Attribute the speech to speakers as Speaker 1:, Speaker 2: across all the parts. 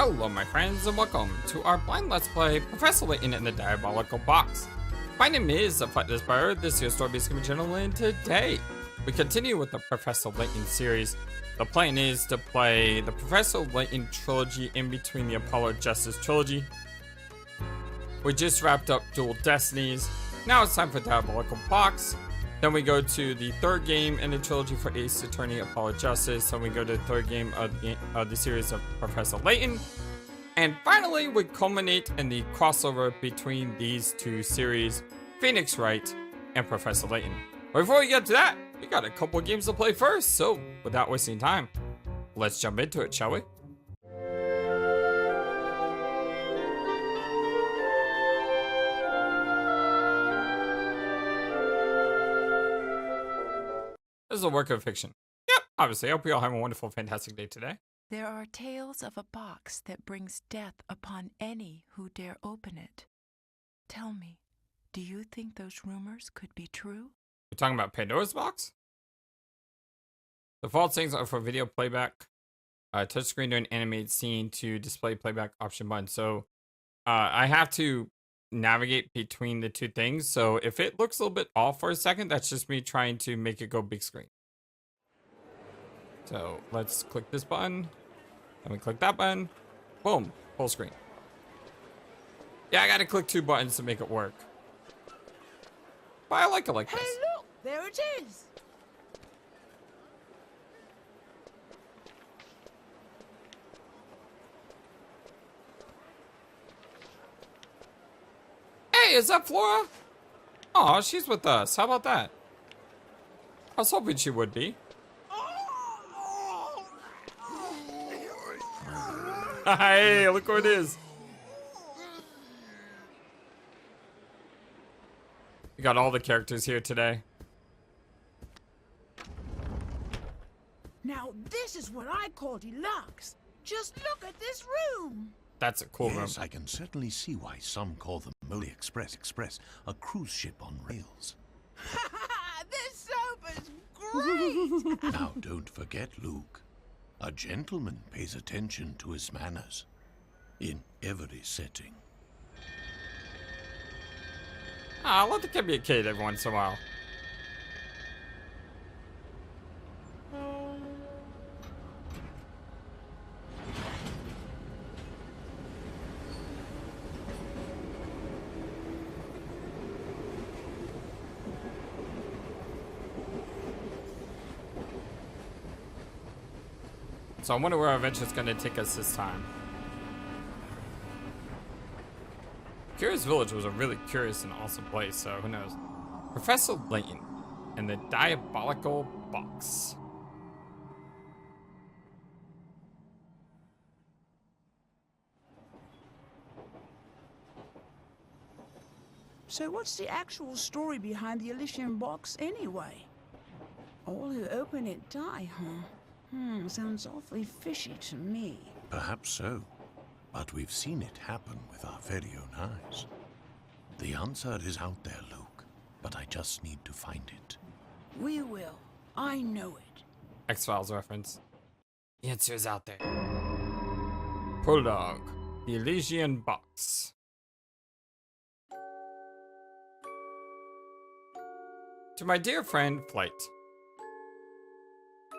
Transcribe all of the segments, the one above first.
Speaker 1: Hello my friends and welcome to our blind let's play Professor Layton in the Diabolical Box. My name is FlightlessBird, this is your story based channel, and today we continue with the Professor Layton series. The plan is to play the Professor Layton trilogy in between the Apollo Justice trilogy. We just wrapped up Dual Destinies, now it's time for Diabolical Box. Then we go to the third game in the trilogy for Ace Attorney Apollo Justice. Then we go to the third game of the series of Professor Layton. And finally, we culminate in the crossover between these two series, Phoenix Wright and Professor Layton. But before we get to that, we got a couple of games to play first. So without wasting time, let's jump into it, shall we? This is a work of fiction. Yep, obviously. I hope you all have a wonderful, fantastic day today.
Speaker 2: There are tales of a box that brings death upon any who dare open it. Tell me, do you think those rumors could be true?
Speaker 1: We're talking about Pandora's Box? Default settings are for video playback. Touchscreen to an animated scene to display playback option button. So I have to navigate between the two things, so if it looks a little bit off for a second, that's just me trying to make it go big screen. So let's click this button, and we click that button, boom, full screen. Yeah, I gotta click two buttons to make it work, but I like it like this.
Speaker 3: Hey look, there it is.
Speaker 1: Hey, is that Flora? Oh, she's with us. How about that? I was hoping she would be. Hey, look who it is. We got all the characters here today.
Speaker 3: Now this is what I call deluxe. Just look at this room.
Speaker 1: That's a cool room.
Speaker 4: Yes, I can certainly see why some call the Molentary Express a cruise ship on rails.
Speaker 3: This sofa's great.
Speaker 4: Now, don't forget, Luke. A gentleman pays attention to his manners in every setting.
Speaker 1: Ah, let the kid be a kid every once in a while. So I wonder where our adventure's gonna take us this time. Curious Village was a really curious and awesome place, so who knows. Professor Layton and the Diabolical Box.
Speaker 3: So what's the actual story behind the Elysian Box anyway? All who open it die, huh? Sounds awfully fishy to me.
Speaker 4: Perhaps so, but we've seen it happen with our very own eyes. The answer is out there, Luke, but I just need to find it.
Speaker 3: We will. I know it.
Speaker 1: X-Files reference. The answer is out there. Prologue The Elysian Box. To my dear friend, Flight.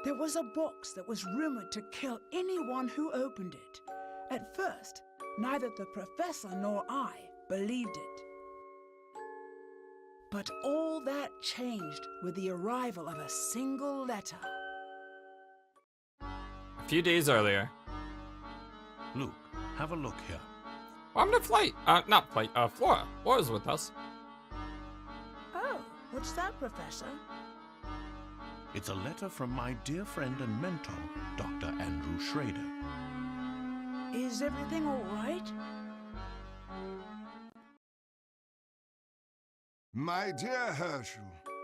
Speaker 3: There was a box that was rumored to kill anyone who opened it. At first, neither the professor nor I believed it. But all that changed with the arrival of a single letter.
Speaker 1: A few days earlier.
Speaker 4: Luke, have a look here.
Speaker 1: Welcome to Flight. Not Flight, Flora. Flora's with us.
Speaker 3: Oh, what's that, Professor?
Speaker 4: It's a letter from my dear friend and mentor, Dr. Andrew Schrader.
Speaker 3: Is everything all right?
Speaker 5: My dear Herschel,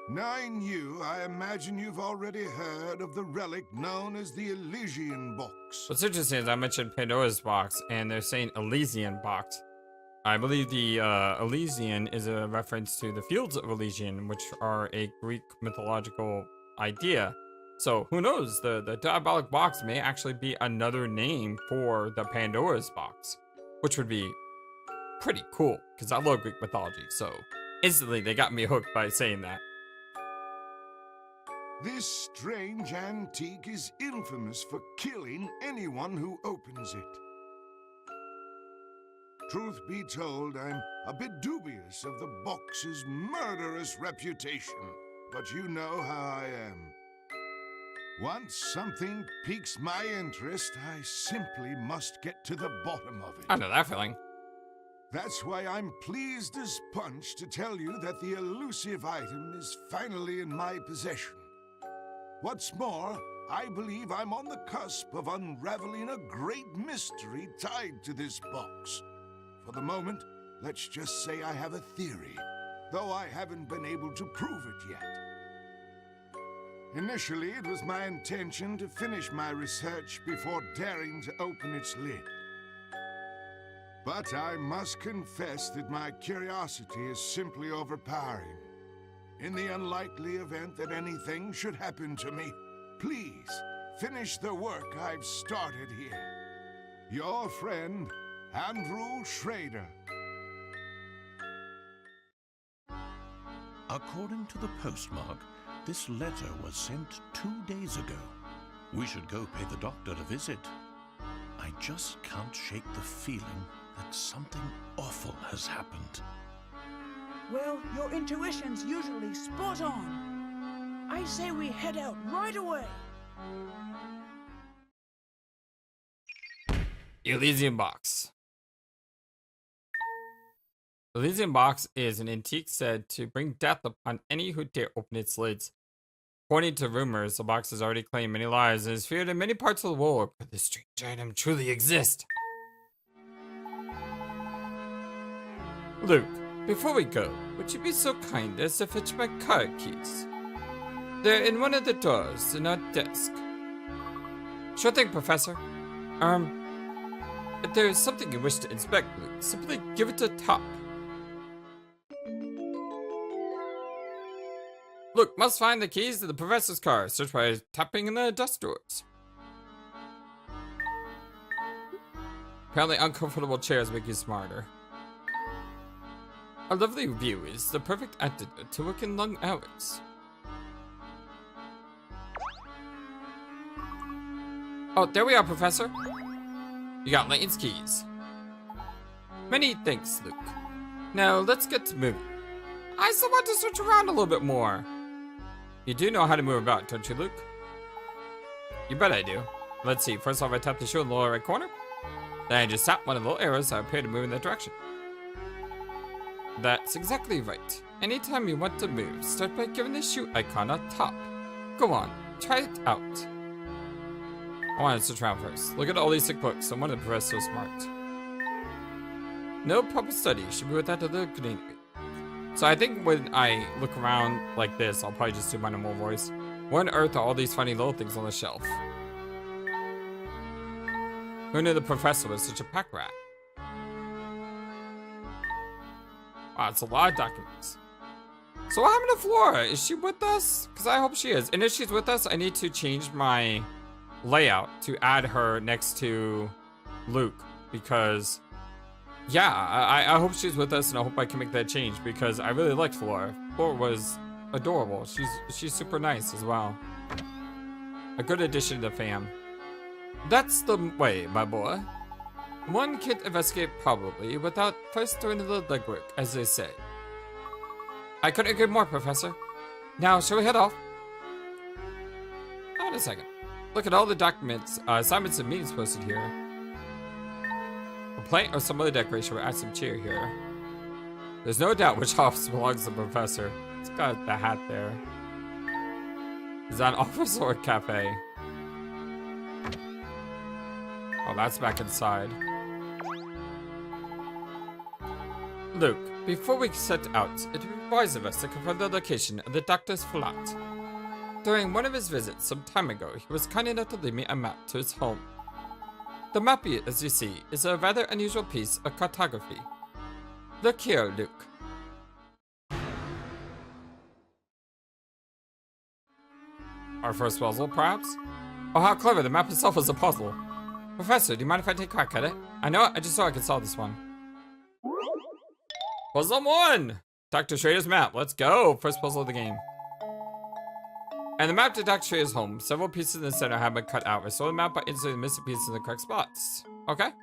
Speaker 5: knowing you, I imagine you've already heard of the relic known as the Elysian Box.
Speaker 1: What's interesting is I mentioned Pandora's Box, and they're saying Elysian Box. I believe the Elysian is a reference to the Fields of Elysian, which are a Greek mythological idea So who knows, the Diabolic Box may actually be another name for the Pandora's Box, which would be pretty cool, because I love Greek mythology, so instantly they got me hooked by saying that.
Speaker 5: This strange antique is infamous for killing anyone who opens it. Truth be told, I'm a bit dubious of the box's murderous reputation, but you know how I am. Once something piques my interest, I simply must get to the bottom of it.
Speaker 1: I know that feeling.
Speaker 5: That's why I'm pleased as punch to tell you that the elusive item is finally in my possession. What's more, I believe I'm on the cusp of unraveling a great mystery tied to this box. For the moment, let's just say I have a theory, though I haven't been able to prove it yet. Initially, it was my intention to finish my research before daring to open its lid. But I must confess that my curiosity is simply overpowering. In the unlikely event that anything should happen to me, please finish the work I've started here. Your friend, Andrew Schrader.
Speaker 4: According to the postmark, this letter was sent 2 days ago. We should go pay the doctor a visit. I just can't shake the feeling that something awful has happened.
Speaker 3: Well, your intuition's usually spot on. I say we head out right away.
Speaker 1: Elysian Box. Elysian Box is an antique said to bring death upon any who dare open its lids. According to rumors, the box has already claimed many lives and is feared in many parts of the world. Could this strange item truly exist? Luke, before we go, would you be so kind as to fetch my car keys? They're in one of the drawers in our desk. Sure thing, Professor. If there is something you wish to inspect, Luke, simply give it a tap. Look, must find the keys to the professor's car. Search by tapping in the dust drawers. Apparently uncomfortable chairs make you smarter. A lovely view is the perfect antidote to working long hours. Oh, there we are, Professor. You got Layton's keys. Many thanks, Luke. Now, let's get to moving. I still want to search around a little bit more. You do know how to move about, don't you, Luke? You bet I do. Let's see, first off I tap the shoe in the lower right corner. Then I just tap one of the little arrows that appear to move in that direction. That's exactly right. Anytime you want to move, start by giving the shoe icon a tap. Go on, try it out. I want to search around first. Look at all these sick books, no wonder the professor's so smart. No proper study should be without a little greenery. So I think when I look around like this, I'll probably just do my normal voice. What on earth are all these funny little things on the shelf? Who knew the professor was such a pack rat? Wow, it's a lot of documents. So what happened to Flora? Is she with us? Because I hope she is. And if she's with us, I need to change my layout to add her next to Luke. Because, yeah, I hope she's with us and I hope I can make that change. Because I really liked Flora. Flora was adorable. She's super nice as well. A good addition to the fam. That's the way, my boy. One can't investigate probably without first doing a little legwork, as they say. I couldn't agree more, Professor. Now, shall we head off? Hold on a second. Look at all the documents, assignments and meetings posted here. A plant or some other decoration will add some cheer here. There's no doubt which office belongs to the Professor. It's got the hat there. Is that an office or a cafe? Oh, that's back inside. Luke, before we set out, it would be wise of us to confirm the location of the doctor's flat. During one of his visits some time ago, he was kind enough to leave me a map to his home. The map, as you see, is a rather unusual piece of cartography. Look here, Luke. Our first puzzle, perhaps? Oh, how clever. The map itself is a puzzle. Professor, do you mind if I take a crack at it? I know it. I just thought I could solve this one. Puzzle 1! Dr. Schrader's map. Let's go. First puzzle of the game. And the map to Dr. Schrader's home. Several pieces in the center have been cut out. Restore the map by inserting the missing pieces in the correct spots. Okay. It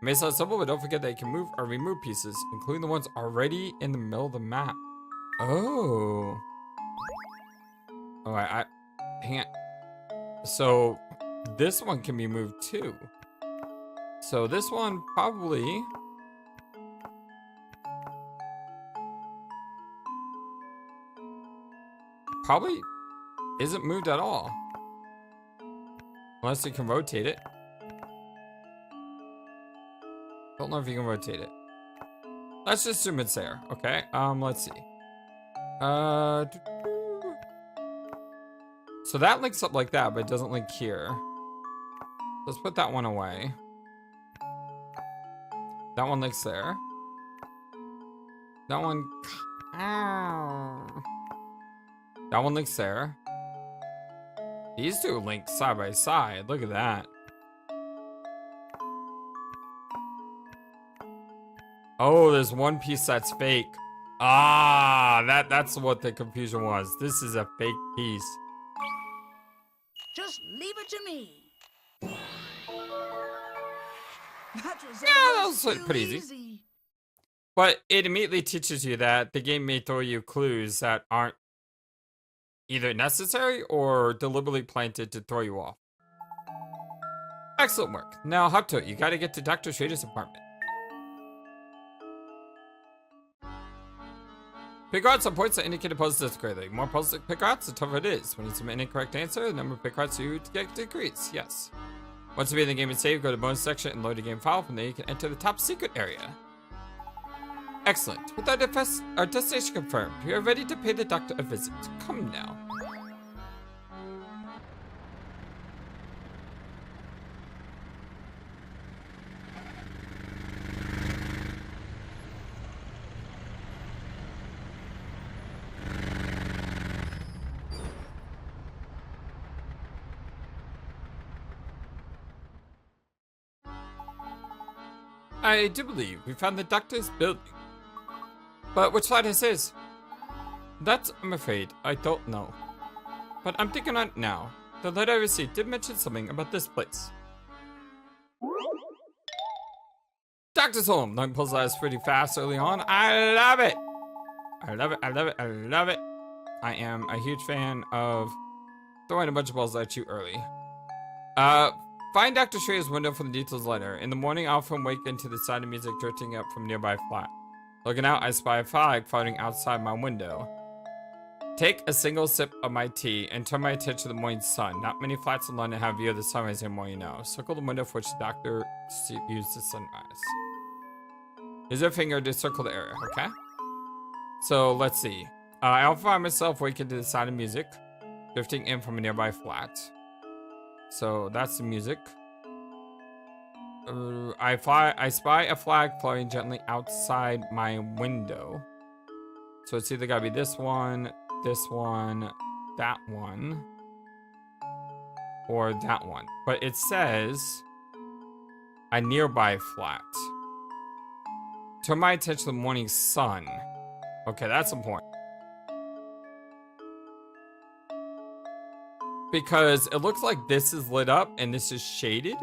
Speaker 1: may sound simple, but don't forget that you can move or remove pieces, including the ones already in the middle of the map. Oh. Alright, hang on. So, this one can be moved too. So this one probably... isn't moved at all. Unless you can rotate it. Don't know if you can rotate it. Let's just assume it's there. Okay, let's see. So that links up like that, but it doesn't link here. Let's put that one away. That one links there. That one... That one links there. These two link side by side. Look at that. Oh, there's one piece that's fake. Ah, that's what the confusion was. This is a fake piece.
Speaker 3: Just leave it to me. That was
Speaker 1: pretty easy. But it immediately teaches you that the game may throw you clues that aren't either necessary or deliberately planted to throw you off. Excellent work. Now, hop to it. You gotta get to Dr. Schrader's apartment. Pick out some points that indicate a puzzle is correctly. The more puzzles you pick out, the tougher it is. When you submit an incorrect answer, the number of pick outs you get decrease. Yes. Once you be in the game and save, go to the bonus section and load a game file. From there, you can enter the top secret area. Excellent. With our destination confirmed, we are ready to pay the doctor a visit. Come now. I do believe we found the doctor's building. But which flight this is? That, I'm afraid, I don't know. But I'm thinking on it now. The letter I received did mention something about this place. Doctor's home. Long puzzle is pretty fast early on. I love it. I love it, I love it, I love it. I am a huge fan of throwing a bunch of balls at you early. Find Dr. Schrader's window for the details later. In the morning, I often wake into the sound of music drifting up from nearby flat. Looking out, I spy a flag floating outside my window. Take a single sip of my tea and turn my attention to the morning sun. Not many flats in London have view of the sunrise anymore, you know. Circle the window for which the doctor views the sunrise. Use your finger to circle the area, okay? So, let's see. I often find myself waking to the sound of music drifting in from a nearby flat. So that's the music. I spy a flag floating gently outside my window. So it's either gotta be this one, that one, or that one. But it says a nearby flat. Turn my attention to the morning sun. Okay, that's important. Because it looks like this is lit up and this is shaded.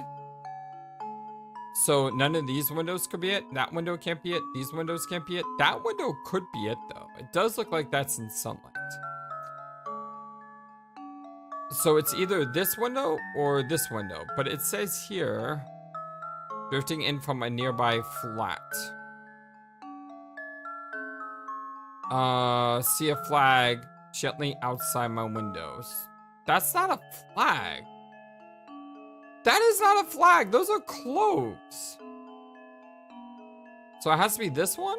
Speaker 1: So none of these windows could be it. That window can't be it. These windows can't be it. That window could be it though. It does look like that's in sunlight. So it's either this window or this window. But it says here, drifting in from a nearby flat. See a flag gently outside my windows. That's not a flag. That is not a flag. Those are clothes. So it has to be this one?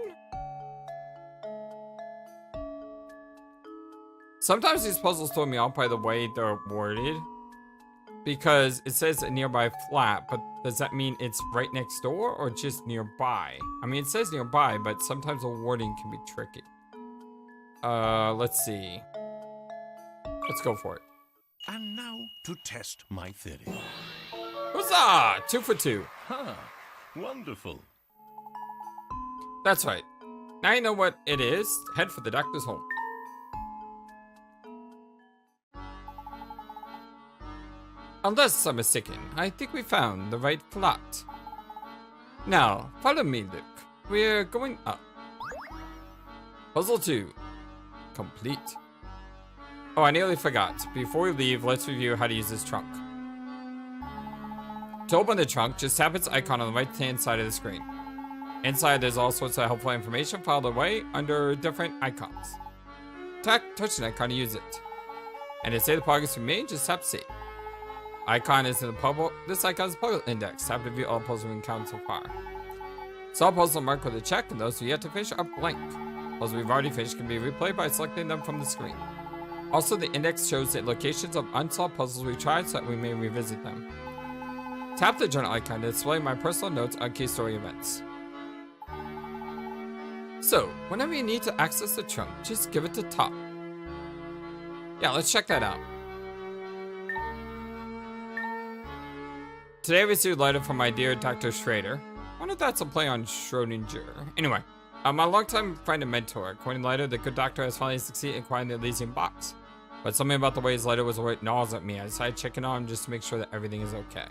Speaker 1: Sometimes these puzzles throw me off by the way they're worded. Because it says a nearby flat, but does that mean it's right next door or just nearby? I mean, it says nearby, but sometimes the wording can be tricky. Let's see. Let's go for it.
Speaker 4: And now to test my theory.
Speaker 1: Huzzah! 2 for 2.
Speaker 4: Ha! Wonderful.
Speaker 1: That's right. Now you know what it is. Head for the doctor's home. Unless I'm mistaken, I think we found the right plot. Now, follow me, Luke. We're going up. Puzzle 2. Complete. Oh, I nearly forgot. Before we leave, let's review how to use this trunk. To open the trunk, just tap its icon on the right-hand side of the screen. Inside, there's all sorts of helpful information filed away under different icons. Touch an icon to use it. And to say the progress we made, just tap save. Icon is in the puzzle. This icon is puzzle index. Tap to view all puzzles we've encountered so far. So all puzzles are marked with a check, and those we yet to finish are blank. Puzzles we've already finished can be replayed by selecting them from the screen. Also, the index shows the locations of unsolved puzzles we tried so that we may revisit them. Tap the journal icon to display my personal notes on key story events. So, whenever you need to access the trunk, just give it to top. Yeah, let's check that out. Today I received a letter from my dear Dr. Schrader. I wonder if that's a play on Schrodinger. Anyway, my longtime friend and mentor, according to the letter, the good doctor has finally succeeded in acquiring the Elysian Box. But something about the way his letter was what gnaws at me. I decided to check in on him just to make sure that everything is okay.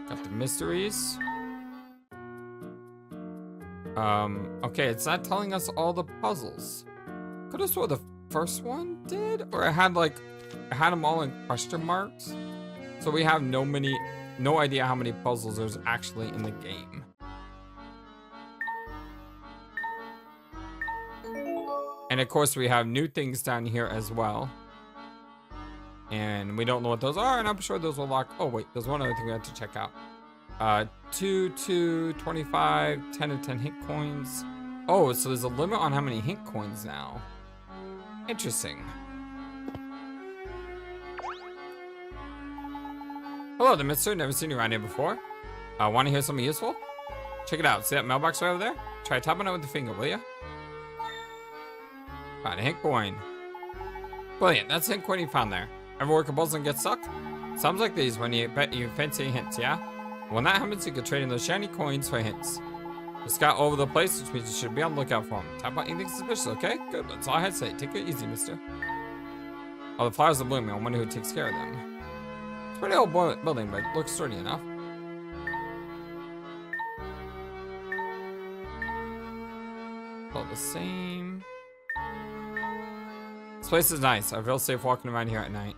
Speaker 1: Got the mysteries. Okay, it's not telling us all the puzzles. Could have swore the first one did? Or it had them all in question marks. So we have no idea how many puzzles there's actually in the game. And of course we have new things down here as well. And we don't know what those are, and I'm sure those will lock. Oh wait, there's one other thing we have to check out. 2, 25, 10 of 10 hint coins. Oh, so there's a limit on how many hint coins now. Interesting. Hello there, mister. Never seen you around here before. Want to hear something useful? Check it out. See that mailbox right over there? Try tapping it with the finger, will ya? Found a hint coin. Brilliant. That's the hint coin you found there. Ever work a puzzle and get stuck? Sounds like these when you bet you fancy hints, yeah? When that happens, you can trade in those shiny coins for hints. You scout all over the place, which means you should be on the lookout for them. Tap on anything suspicious, okay? Good. That's all I had to say. Take it easy, mister. Oh, the flowers are blooming. I wonder who takes care of them. It's a pretty old building, but it looks sturdy enough. All the same. This place is nice. I feel safe walking around here at night.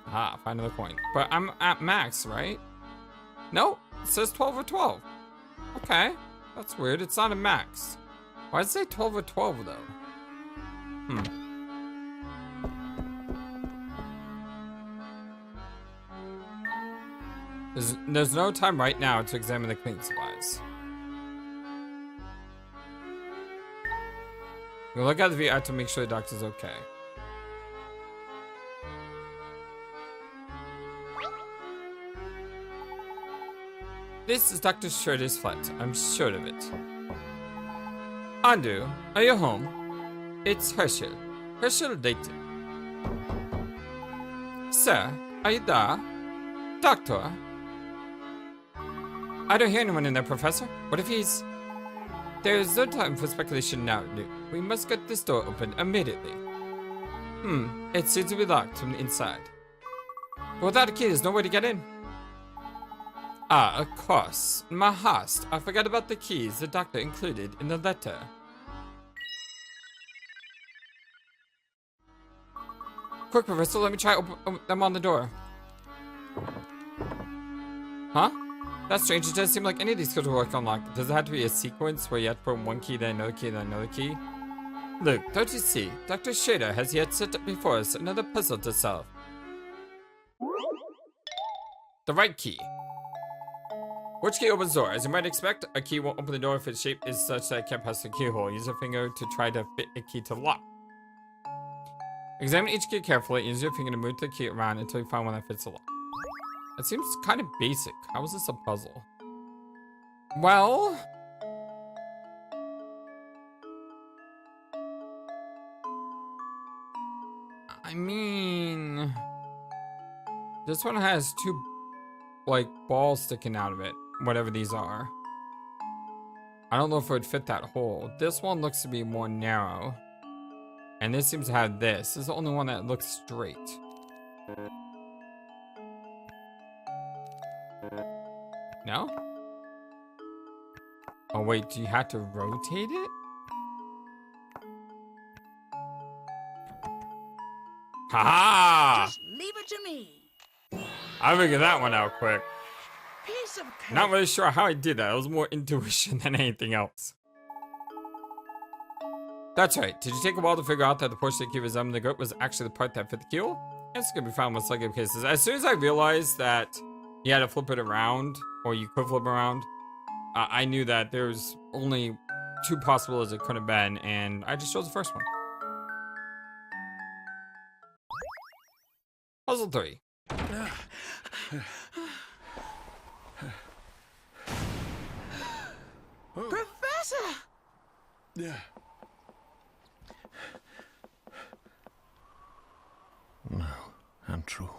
Speaker 1: Ah, find another coin. But I'm at max, right? No, it says 12 or 12. Okay, that's weird. It's not a max. Why does it say 12 or 12 though? There's no time right now to examine the cleaning supplies. We'll look at the VR to make sure the doctor's okay. This is Dr. Schrader's flat. I'm sure of it. Andrew, are you home? It's Herschel. Herschel Layton. Sir, are you there? Doctor? I don't hear anyone in there, Professor. What if he's... There is no time for speculation now, Luke. We must get this door open immediately. It seems to be locked from the inside. But without a key, there's no way to get in. Ah, of course. My host. I forgot about the keys the doctor included in the letter. Quick, Professor, let me try open them on the door. Huh? That's strange. It doesn't seem like any of these could work unlocked. Does it have to be a sequence where you have to put one key, then another key, then another key? Look, don't you see? Dr. Schrader has yet set up before us another puzzle to solve. The right key. Which key opens the door? As you might expect, a key won't open the door if its shape is such that it can't pass the keyhole. Use your finger to try to fit a key to the lock. Examine each key carefully and use your finger to move the key around until you find one that fits the lock. It seems kind of basic. How is this a puzzle? Well... mean, this one has two, like, balls sticking out of it, whatever these are. I don't know if it would fit that hole. This one looks to be more narrow. And this seems to have this. This is the only one that looks straight. No? Oh wait, do you have to rotate it? Ha!
Speaker 3: Just leave it to me.
Speaker 1: I figured that one out quick.
Speaker 3: Piece of cake.
Speaker 1: Not really sure how I did that. It was more intuition than anything else. That's right. Did you take a while to figure out that the portion that key resembling the goat was actually the part that fit the keel? It's gonna be found with selective cases. As soon as I realized that you had to flip it around, or you could flip around, I knew that there's only two possibilities it could have been, and I just chose the first one. Puzzle 3.
Speaker 3: Professor!
Speaker 4: Yeah. No, untrue.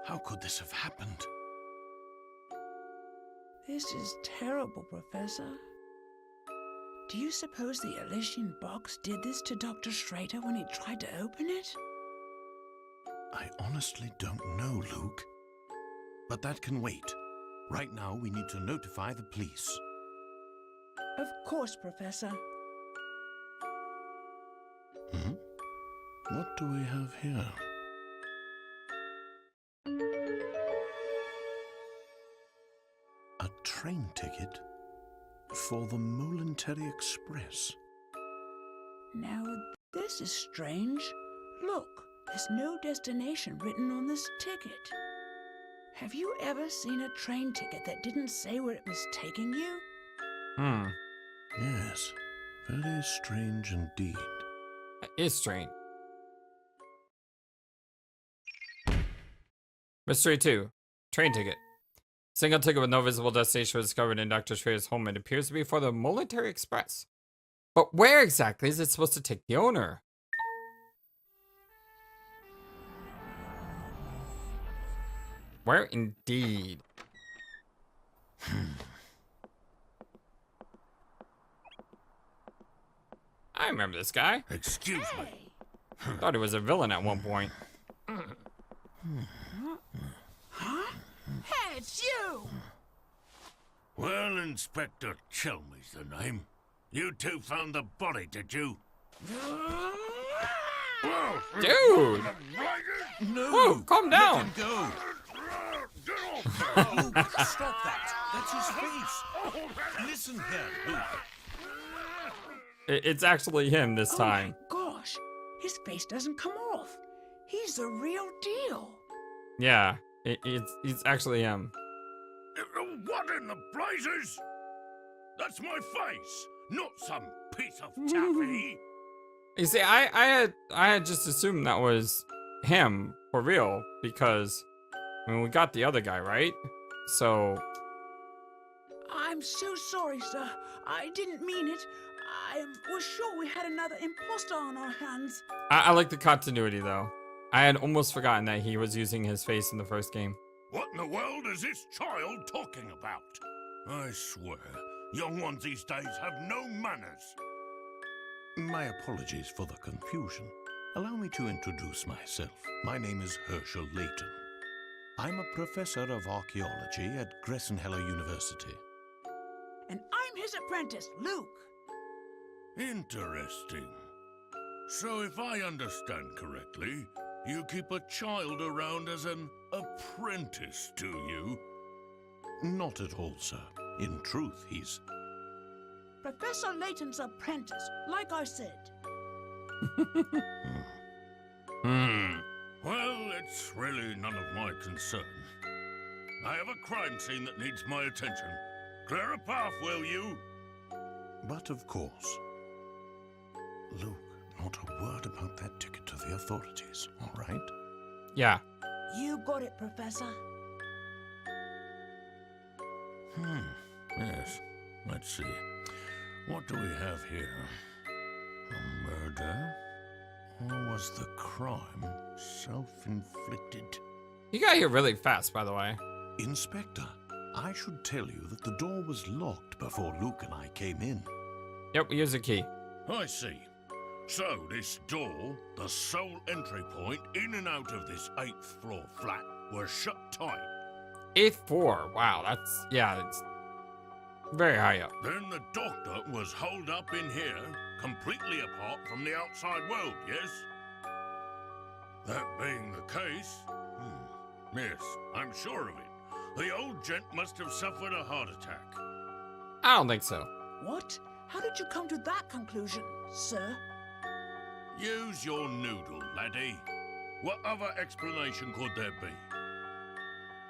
Speaker 4: How could this have happened?
Speaker 3: This is terrible, Professor. Do you suppose the Elysian Box did this to Dr. Schrader when he tried to open it?
Speaker 4: I honestly don't know, Luke. But that can wait. Right now, we need to notify the police.
Speaker 3: Of course, Professor.
Speaker 4: Hmm? What do we have here? A train ticket for the Molentary Express.
Speaker 3: Now, this is strange. Look, there's no destination written on this ticket. Have you ever seen a train ticket that didn't say where it was taking you?
Speaker 4: Yes, very strange indeed.
Speaker 1: That is strange. Mystery 2. Train ticket. Single ticket with no visible destination was discovered in Dr. Schrader's home. It appears to be for the Molentary Express. But where exactly is it supposed to take the owner? Where indeed? I remember this guy.
Speaker 4: Excuse me.
Speaker 1: Thought he was a villain at one point.
Speaker 3: Huh? Hey, it's you!
Speaker 6: Well, Inspector Chelmey's the name. You two found the body, did you?
Speaker 1: Dude!
Speaker 4: No!
Speaker 1: Whoa, calm down!
Speaker 4: Let him go! Luke, stop that! That's his face! Listen here, Luke.
Speaker 1: It's actually him this time.
Speaker 3: Oh my gosh, his face doesn't come off. He's the real deal.
Speaker 1: Yeah, it's actually him.
Speaker 6: What in the blazes? That's my face, not some piece of taffy.
Speaker 1: You see, I had just assumed that was him for real because I mean we got the other guy, right? So
Speaker 3: I'm so sorry, sir. I didn't mean it. I was sure we had another imposter on our hands.
Speaker 1: I like the continuity though. I had almost forgotten that he was using his face in the first game.
Speaker 6: What in the world is this child talking about? I swear, young ones these days have no manners.
Speaker 4: My apologies for the confusion. Allow me to introduce myself. My name is Professor Layton. I'm a professor of archaeology at Gressenheller University.
Speaker 3: And I'm his apprentice, Luke.
Speaker 6: Interesting. So if I understand correctly, you keep a child around as an apprentice, do you?
Speaker 4: Not at all, sir. In truth, he's...
Speaker 3: Professor Layton's apprentice, like I said.
Speaker 6: Well, it's really none of my concern. I have a crime scene that needs my attention. Clear a path, will you?
Speaker 4: But of course. Luke, not a word about that ticket to the authorities, all right?
Speaker 1: Yeah.
Speaker 3: You got it, Professor.
Speaker 6: Yes. Let's see. What do we have here? A murder?
Speaker 4: Or was the crime self-inflicted?
Speaker 1: You got here really fast, by the way.
Speaker 4: Inspector, I should tell you that the door was locked before Luke and I came in.
Speaker 1: Yep, we use a key.
Speaker 6: I see. So this door, the sole entry point in and out of this 8th floor flat, was shut tight.
Speaker 1: 8th floor. Wow, it's very high up.
Speaker 6: Then the doctor was holed up in here, completely apart from the outside world, yes? That being the case, yes, I'm sure of it. The old gent must have suffered a heart attack.
Speaker 1: I don't think so.
Speaker 3: What? How did you come to that conclusion, sir?
Speaker 6: Use your noodle, laddie. What other explanation could there be?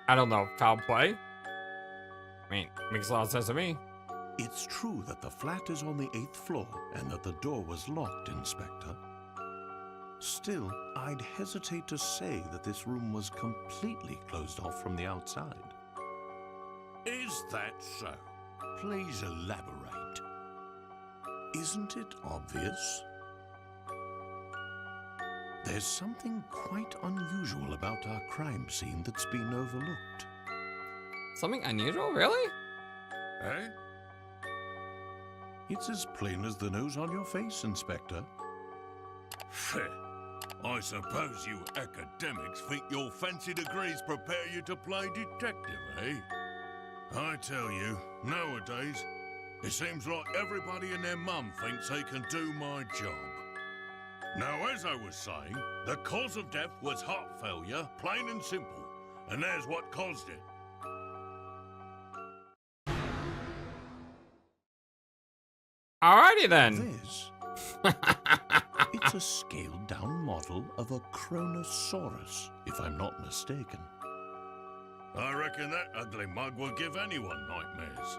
Speaker 1: I don't know. Foul play? I mean, makes a lot of sense to me.
Speaker 4: It's true that the flat is on the 8th floor and that the door was locked, Inspector. Still, I'd hesitate to say that this room was completely closed off from the outside.
Speaker 6: Is that so? Please elaborate.
Speaker 4: Isn't it obvious? There's something quite unusual about our crime scene that's been overlooked.
Speaker 1: Something unusual, really?
Speaker 6: Eh?
Speaker 4: It's as plain as the nose on your face, Inspector.
Speaker 6: I suppose you academics think your fancy degrees prepare you to play detective, eh? I tell you, nowadays, it seems like everybody and their mum thinks they can do my job. Now, as I was saying, the cause of death was heart failure, plain and simple. And there's what caused it.
Speaker 1: Alrighty then.
Speaker 4: This? It's a scaled-down model of a Kronosaurus, if I'm not mistaken.
Speaker 6: I reckon that ugly mug will give anyone nightmares.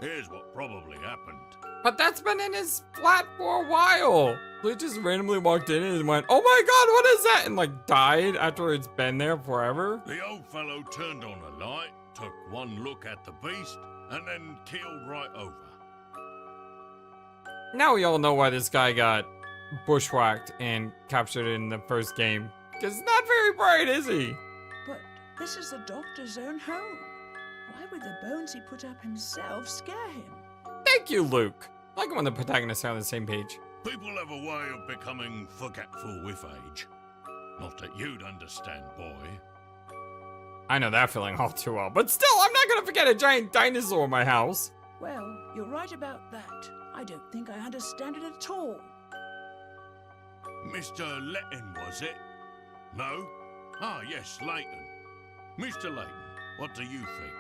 Speaker 6: Here's what probably happened.
Speaker 1: But that's been in his flat for a while. He just randomly walked in and went, "Oh my god, what is that?" and like died after it's been there forever.
Speaker 6: The old fellow turned on a light, took one look at the beast, and then keeled right over.
Speaker 1: Now we all know why this guy got bushwhacked and captured in the first game. Because he's not very bright, is he?
Speaker 3: But this is the doctor's own home. Why would the bones he put up himself scare him?
Speaker 1: Thank you, Luke. I like it when the protagonists are on the same page.
Speaker 6: People have a way of becoming forgetful with age. Not that you'd understand, boy.
Speaker 1: I know that feeling all too well, but still, I'm not gonna forget a giant dinosaur in my house.
Speaker 3: Well, you're right about that. I don't think I understand it at all.
Speaker 6: Mr. Layton, was it? No? Ah, yes, Layton. Mr. Layton, what do you think?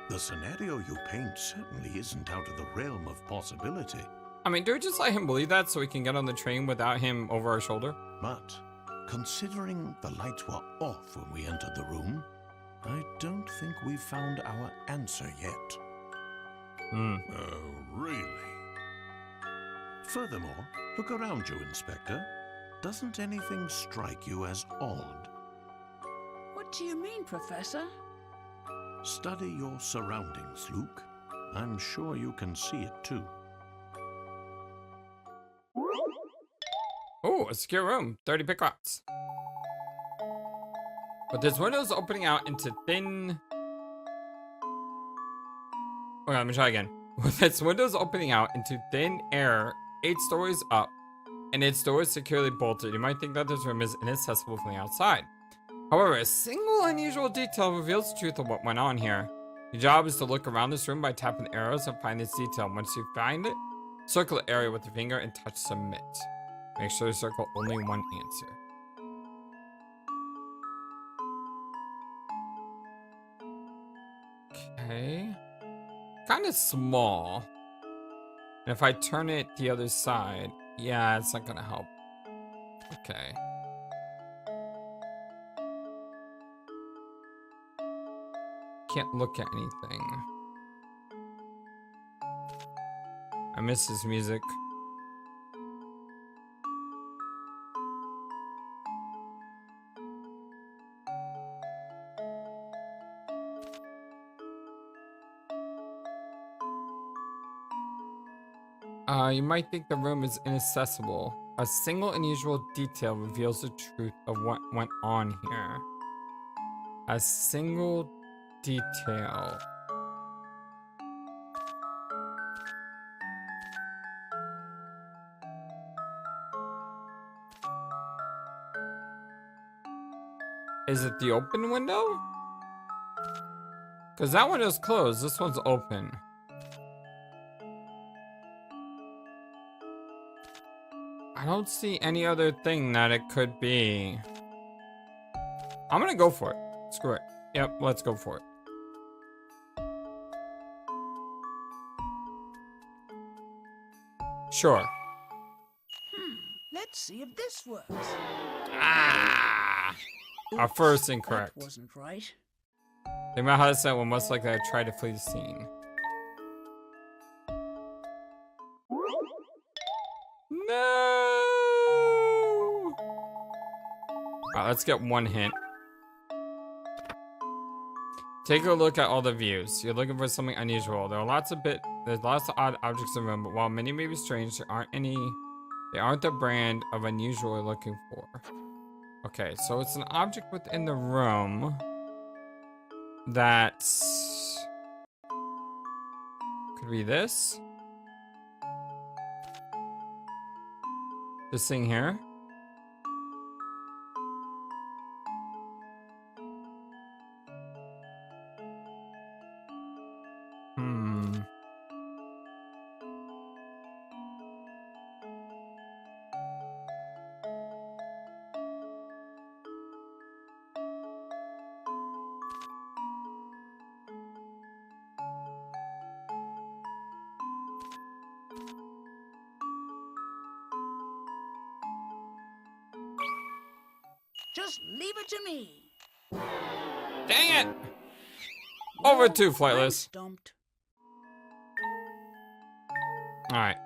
Speaker 4: The scenario you paint certainly isn't out of the realm of possibility.
Speaker 1: I mean, do we just let him believe that so we can get on the train without him over our shoulder?
Speaker 4: But, considering the lights were off when we entered the room, I don't think we've found our answer yet.
Speaker 6: Oh, really?
Speaker 4: Furthermore, look around you, Inspector. Doesn't anything strike you as odd?
Speaker 3: What do you mean, Professor?
Speaker 4: Study your surroundings, Luke. I'm sure you can see it too.
Speaker 1: Oh, a secure room. 30 pickots. But there's windows opening out into thin... Okay, let me try again. With its windows opening out into thin air 8 stories up, and its doors securely bolted, you might think that this room is inaccessible from the outside. However, a single unusual detail reveals the truth of what went on here. Your job is to look around this room by tapping the arrows and find this detail. Once you find it, circle the area with your finger and touch submit. Make sure to circle only one answer. Okay. Kind of small. And if I turn it the other side, yeah, it's not gonna help. Okay. Can't look at anything. I miss his music. You might think the room is inaccessible. A single unusual detail reveals the truth of what went on here. A single detail. Is it the open window? Because that window's closed. This one's open. I don't see any other thing that it could be. I'm gonna go for it. Screw it. Yep, let's go for it. Sure.
Speaker 3: Let's see if this works.
Speaker 1: Ah! Our first incorrect.
Speaker 3: That wasn't right.
Speaker 1: The amount how to say will most likely have tried to flee the scene. No! Alright, let's get one hint. Take a look at all the views. You're looking for something unusual. There's lots of odd objects in the room, but while many may be strange, they aren't the brand of unusual you're looking for. Okay, so it's an object within the room that's could be this. This thing here.
Speaker 3: Just leave it to me.
Speaker 1: Dang it! Over to
Speaker 3: I'm
Speaker 1: Flightless.
Speaker 3: stumped.
Speaker 1: Alright.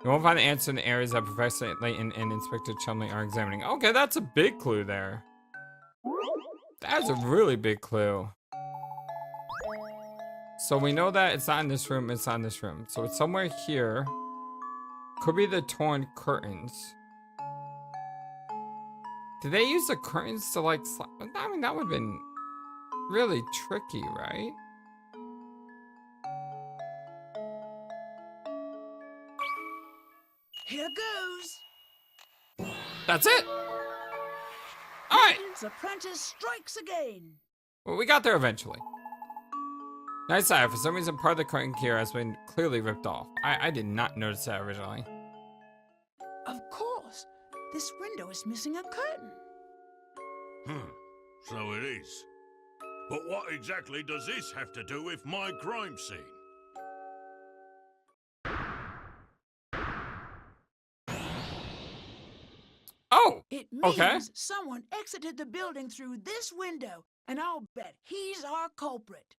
Speaker 1: You won't find the answer in the areas that Professor Layton and Inspector Chumley are examining. Okay, that's a big clue there. That's a really big clue. So we know that it's not in this room, it's not in this room. So it's somewhere here. Could be the torn curtains. Did they use the curtains to like I mean, that would have been really tricky, right?
Speaker 3: Here goes.
Speaker 1: That's it. All right.
Speaker 3: Layton's apprentice strikes again.
Speaker 1: Well, we got there eventually. Nice eye. For some reason, part of the curtain here has been clearly ripped off. I did not notice that originally.
Speaker 3: Of course. This window is missing a curtain.
Speaker 6: So it is. But what exactly does this have to do with my crime scene?
Speaker 1: Oh,
Speaker 3: It
Speaker 1: okay.
Speaker 3: means someone exited the building through this window, and I'll bet he's our culprit.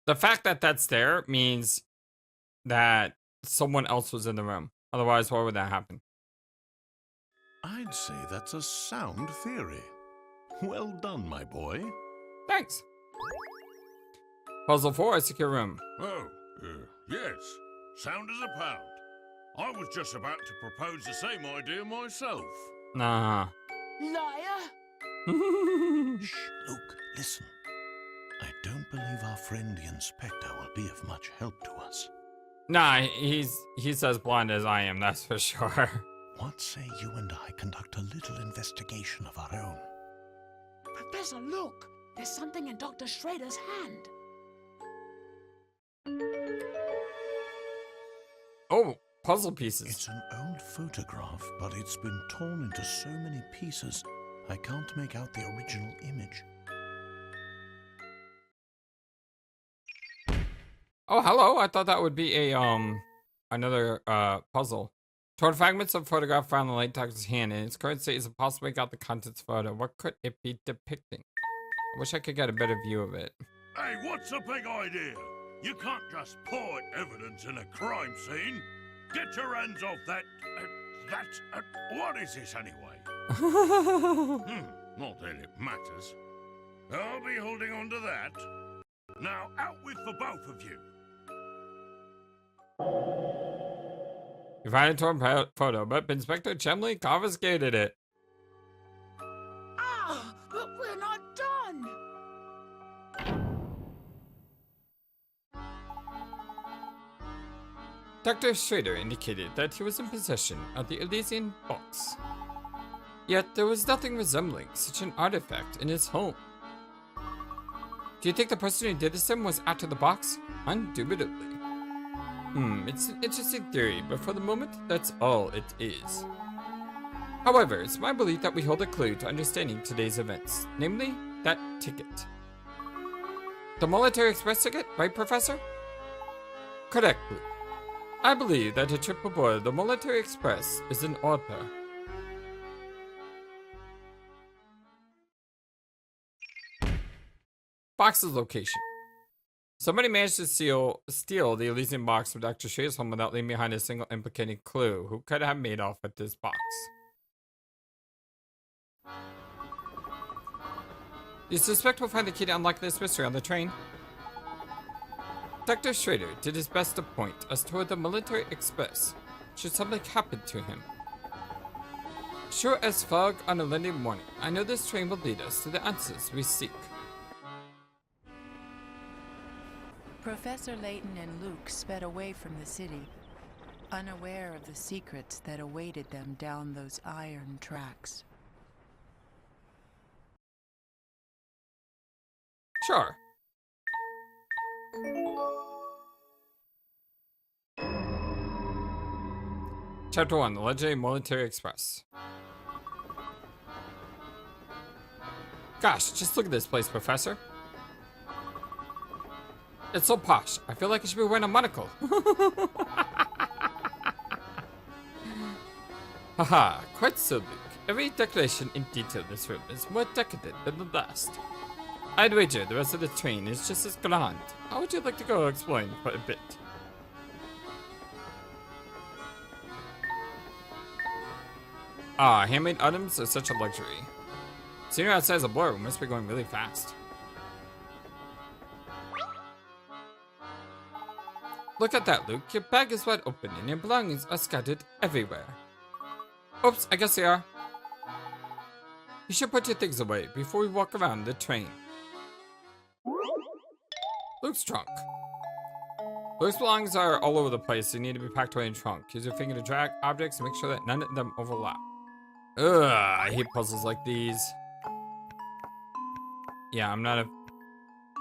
Speaker 1: The fact that that's there means that someone else was in the room. Otherwise, why would that happen?
Speaker 4: I'd say that's a sound theory. Well done, my boy.
Speaker 1: Thanks. Puzzle 4, a secure room.
Speaker 6: Oh, yes. Sound as a pound. I was just about to propose the same idea myself.
Speaker 1: Nah.
Speaker 3: Liar!
Speaker 4: Shh, Luke, listen. I don't believe our friend the inspector will be of much help to us.
Speaker 1: Nah, he's as blind as I am, that's for sure.
Speaker 4: What say you and I conduct a little investigation of our own?
Speaker 3: Professor, look! There's something in Dr. Schrader's hand.
Speaker 1: Oh, puzzle pieces.
Speaker 4: It's an old photograph, but it's been torn into so many pieces, I can't make out the original image.
Speaker 1: Oh, hello. I thought that would be a another puzzle. Torn fragments of photograph found in the late doctor's hand. In its current state, it's impossible to make out the contents photo. What could it be depicting? I wish I could get a better view of it.
Speaker 6: Hey, what's the big idea? You can't just point evidence in a crime scene. Get your hands off that... what is this anyway? Not that it matters. I'll be holding on to that. Now, out with the both of you.
Speaker 1: We find a torn photo, but Inspector Chemley confiscated it.
Speaker 3: Ah, but we're not done.
Speaker 1: Dr. Schrader indicated that he was in possession of the Elysian Box. Yet there was nothing resembling such an artifact in his home. Do you think the person who did this to him was after the box? Indubitably. It's an interesting theory, but for the moment, that's all it is. However, it's my belief that we hold a clue to understanding today's events, namely, that ticket. The Molentary Express ticket, right, Professor? Correctly. I believe that a trip aboard the Molentary Express is in order. Box's location. Somebody managed to steal the Elysian Box from Dr. Schrader's home without leaving behind a single implicating clue. Who could have made off with this box? You suspect we'll find the key to unlock this mystery on the train? Dr. Schrader did his best to point us toward the Molentary Express, should something happen to him. Sure as fog on a windy morning, I know this train will lead us to the answers we seek.
Speaker 2: Professor Layton and Luke sped away from the city, unaware of the secrets that awaited them down those iron tracks.
Speaker 1: Sure. Chapter 1, The Legendary Molentary Express. Gosh, just look at this place, Professor. It's so posh. I feel like I should be wearing a monocle. Haha, quite so, Luke. Every decoration in detail in this room is more decadent than the last. I'd wager the rest of the train is just as grand. How would you like to go exploring for a bit? Ah, handmade items are such a luxury. Seeing outside the blur, we must be going really fast. Look at that, Luke. Your bag is wide open and your belongings are scattered everywhere. Oops, I guess they are. You should put your things away before we walk around the train. Luke's trunk. Luke's belongings are all over the place, so you need to be packed away in the trunk. Use your finger to drag objects and make sure that none of them overlap. Ugh, I hate puzzles like these. Yeah, I'm not a...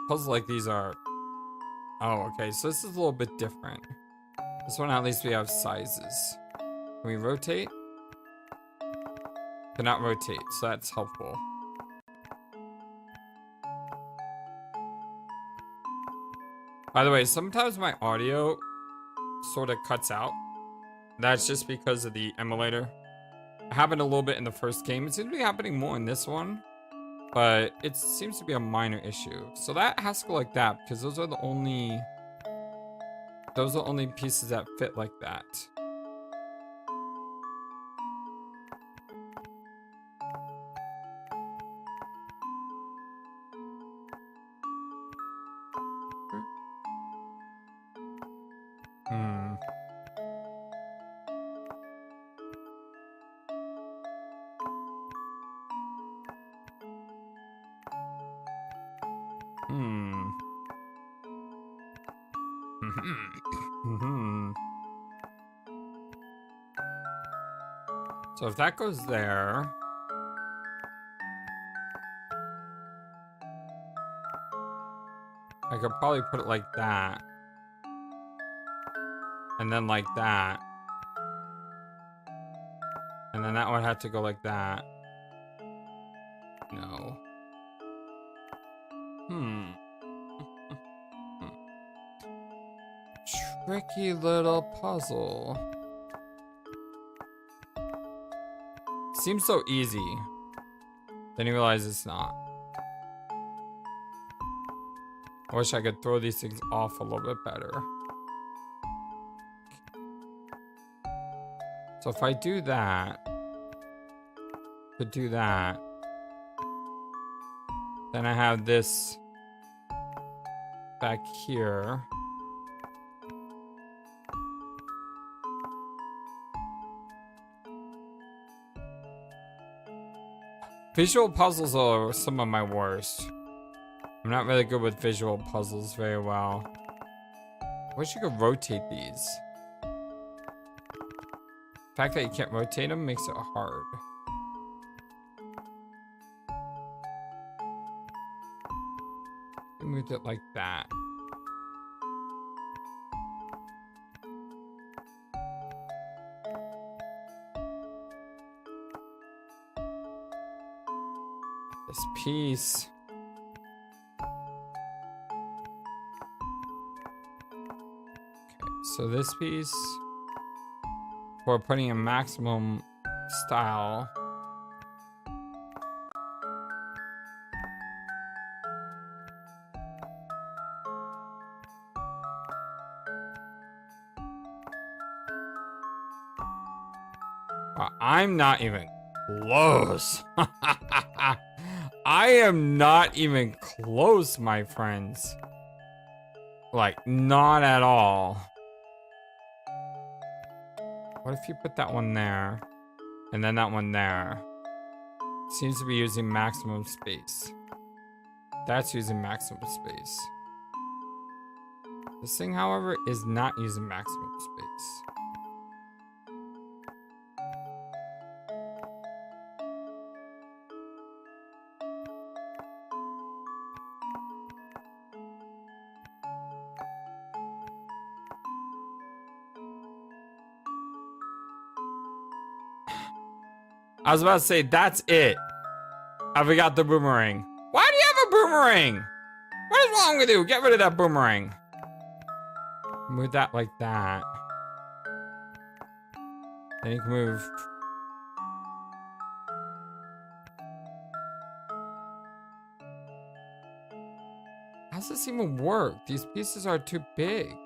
Speaker 1: Puzzles like these are... Oh, okay, so this is a little bit different. This one, at least we have sizes. Can we rotate? Cannot rotate, so that's helpful. By the way, sometimes my audio sort of cuts out. That's just because of the emulator. It happened a little bit in the first game. It seems to be happening more in this one, but it seems to be a minor issue. So that has to go like that because those are the only pieces that fit like that. So if that goes there, I could probably put it like that, and then like that, and then that would have to go like that. No. Tricky little puzzle. Seems so easy. Then you realize it's not. I wish I could throw these things off a little bit better. So if I do that, could do that, then I have this back here. Visual puzzles are some of my worst. I'm not really good with visual puzzles very well. I wish you could rotate these. The fact that you can't rotate them makes it hard. I moved it like that. This piece. Okay, so this piece, we're putting a maximum style. I'm not even close. I am not even close, my friends. Like, not at all. What if you put that one there, and then that one there? Seems to be using maximum space. That's using maximum space. This thing, however, is not using maximum space. I was about to say, that's it. I forgot the boomerang. Why do you have a boomerang? What is wrong with you? Get rid of that boomerang. Move that like that. Then you can move. How does this even work? These pieces are too big.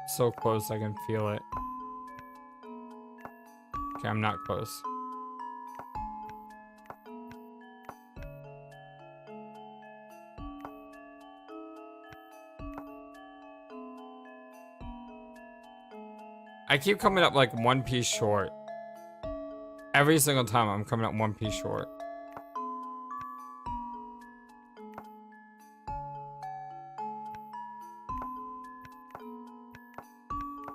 Speaker 1: So close, I can feel it. Okay, I'm not close. I keep coming up like one piece short. Every single time I'm coming up one piece short.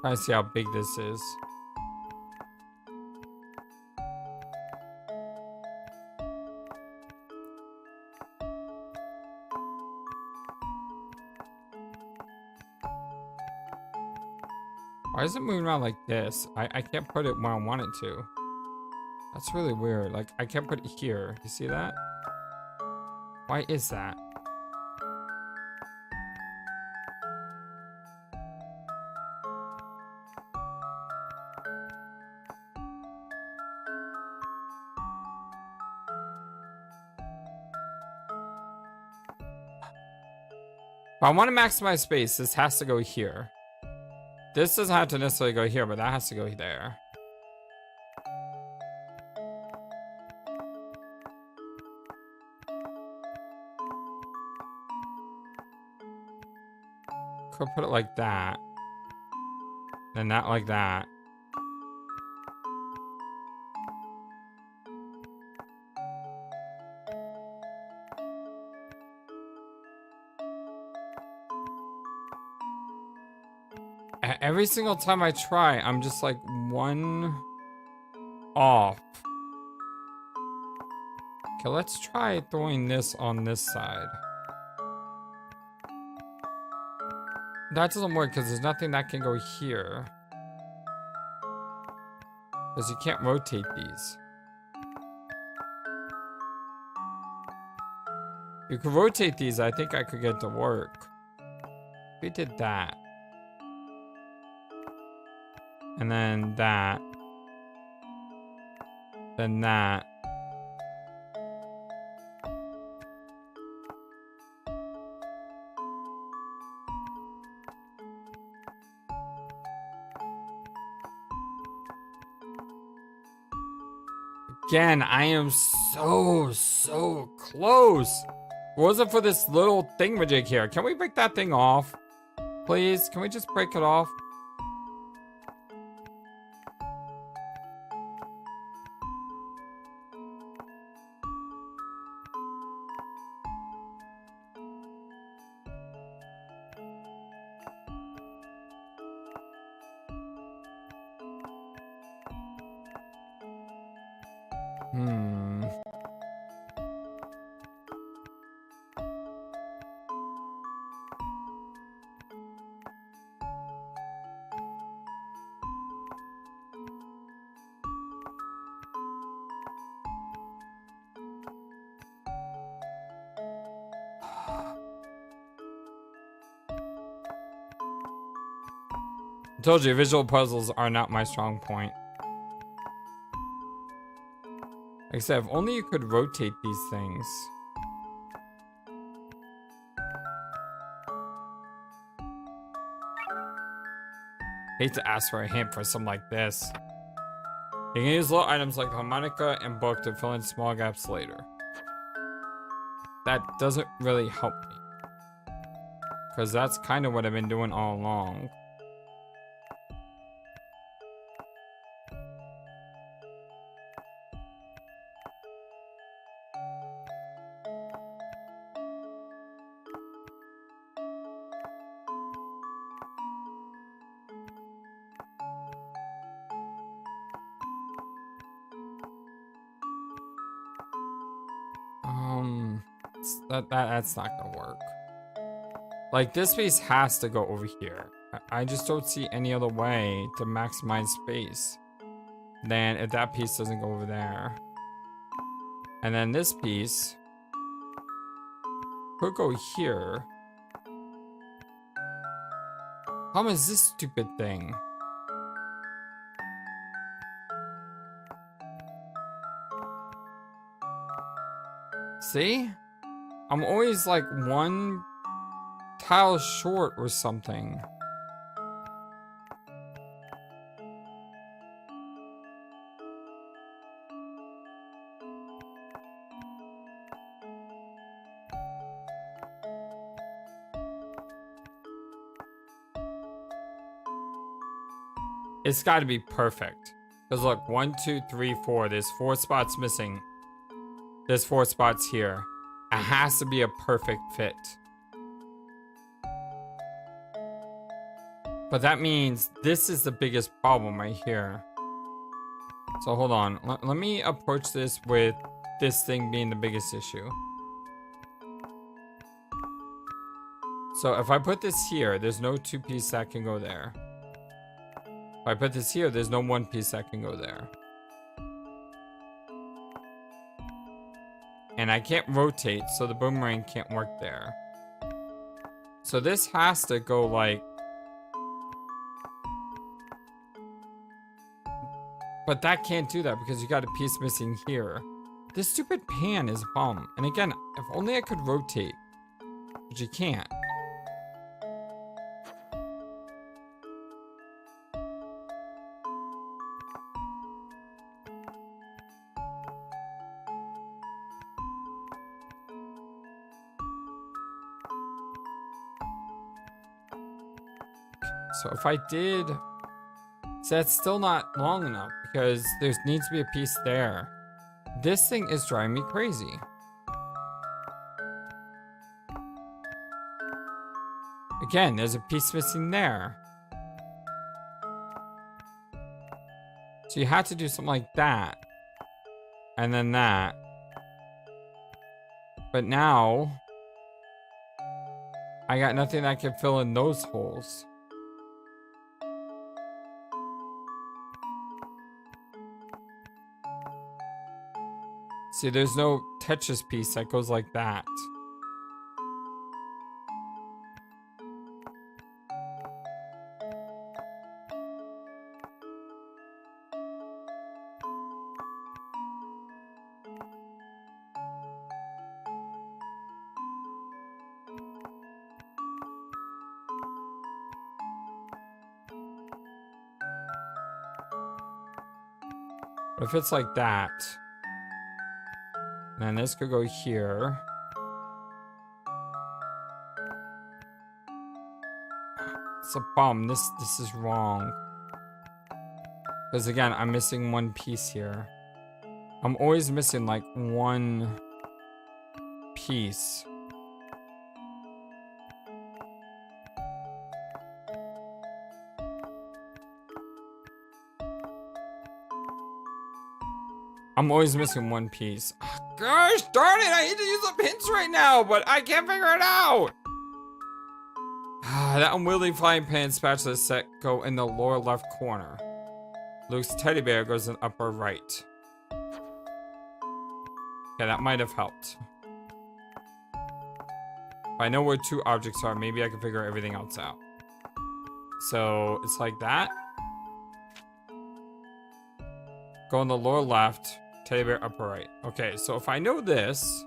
Speaker 1: Trying to see how big this is. Why is it moving around like this? I can't put it where I want it to. That's really weird. Like, I can't put it here. You see that? Why is that? If I want to maximize space, this has to go here. This doesn't have to necessarily go here, but that has to go there. Could put it like that. Then that like that. Every single time I try, I'm just like one off. Okay, let's try throwing this on this side. That doesn't work because there's nothing that can go here. Because you can't rotate these. If you could rotate these, I think I could get it to work. If we did that. And then that. Then that. Again, I am so close. If it wasn't for this little thingamajig here. Can we break that thing off? Please, can we just break it off? I told you, visual puzzles are not my strong point. Like I said, if only you could rotate these things. Hate to ask for a hint for something like this. You can use little items like harmonica and book to fill in small gaps later. That doesn't really help me. Because that's kind of what I've been doing all along. That's not gonna work. Like, this piece has to go over here. I just don't see any other way to maximize space than if that piece doesn't go over there. And then this piece could go here. Problem is this stupid thing. See? I'm always like one tile short or something. It's got to be perfect. Because look, 1, 2, 3, 4. There's 4 spots missing. There's 4 spots here. It has to be a perfect fit. But that means this is the biggest problem right here. So hold on. Let me approach this with this thing being the biggest issue. So if I put this here, there's no 2-piece that can go there. If I put this here, there's no 1-piece that can go there. And I can't rotate, so the boomerang can't work there. So this has to go like... But that can't do that because you got a piece missing here. This stupid pan is a problem. And again, if only I could rotate. But you can't. So if I did, so that's still not long enough because there needs to be a piece there. This thing is driving me crazy. Again, there's a piece missing there. So you had to do something like that. And then that. But now, I got nothing that can fill in those holes. See, there's no Tetris piece that goes like that. But if it's like that... And this could go here. It's a bum. This is wrong. Because again, I'm missing one piece here. I'm always missing like one piece. I'm always missing one piece. Oh, gosh darn it, I need to use up hints right now, but I can't figure it out. That unwieldy flying pan spatula set go in the lower left corner. Luke's teddy bear goes in upper right. Okay, that might have helped. If I know where two objects are, maybe I can figure everything else out. So it's like that. Go in the lower left, teddy bear upper right. Okay, so if I know this,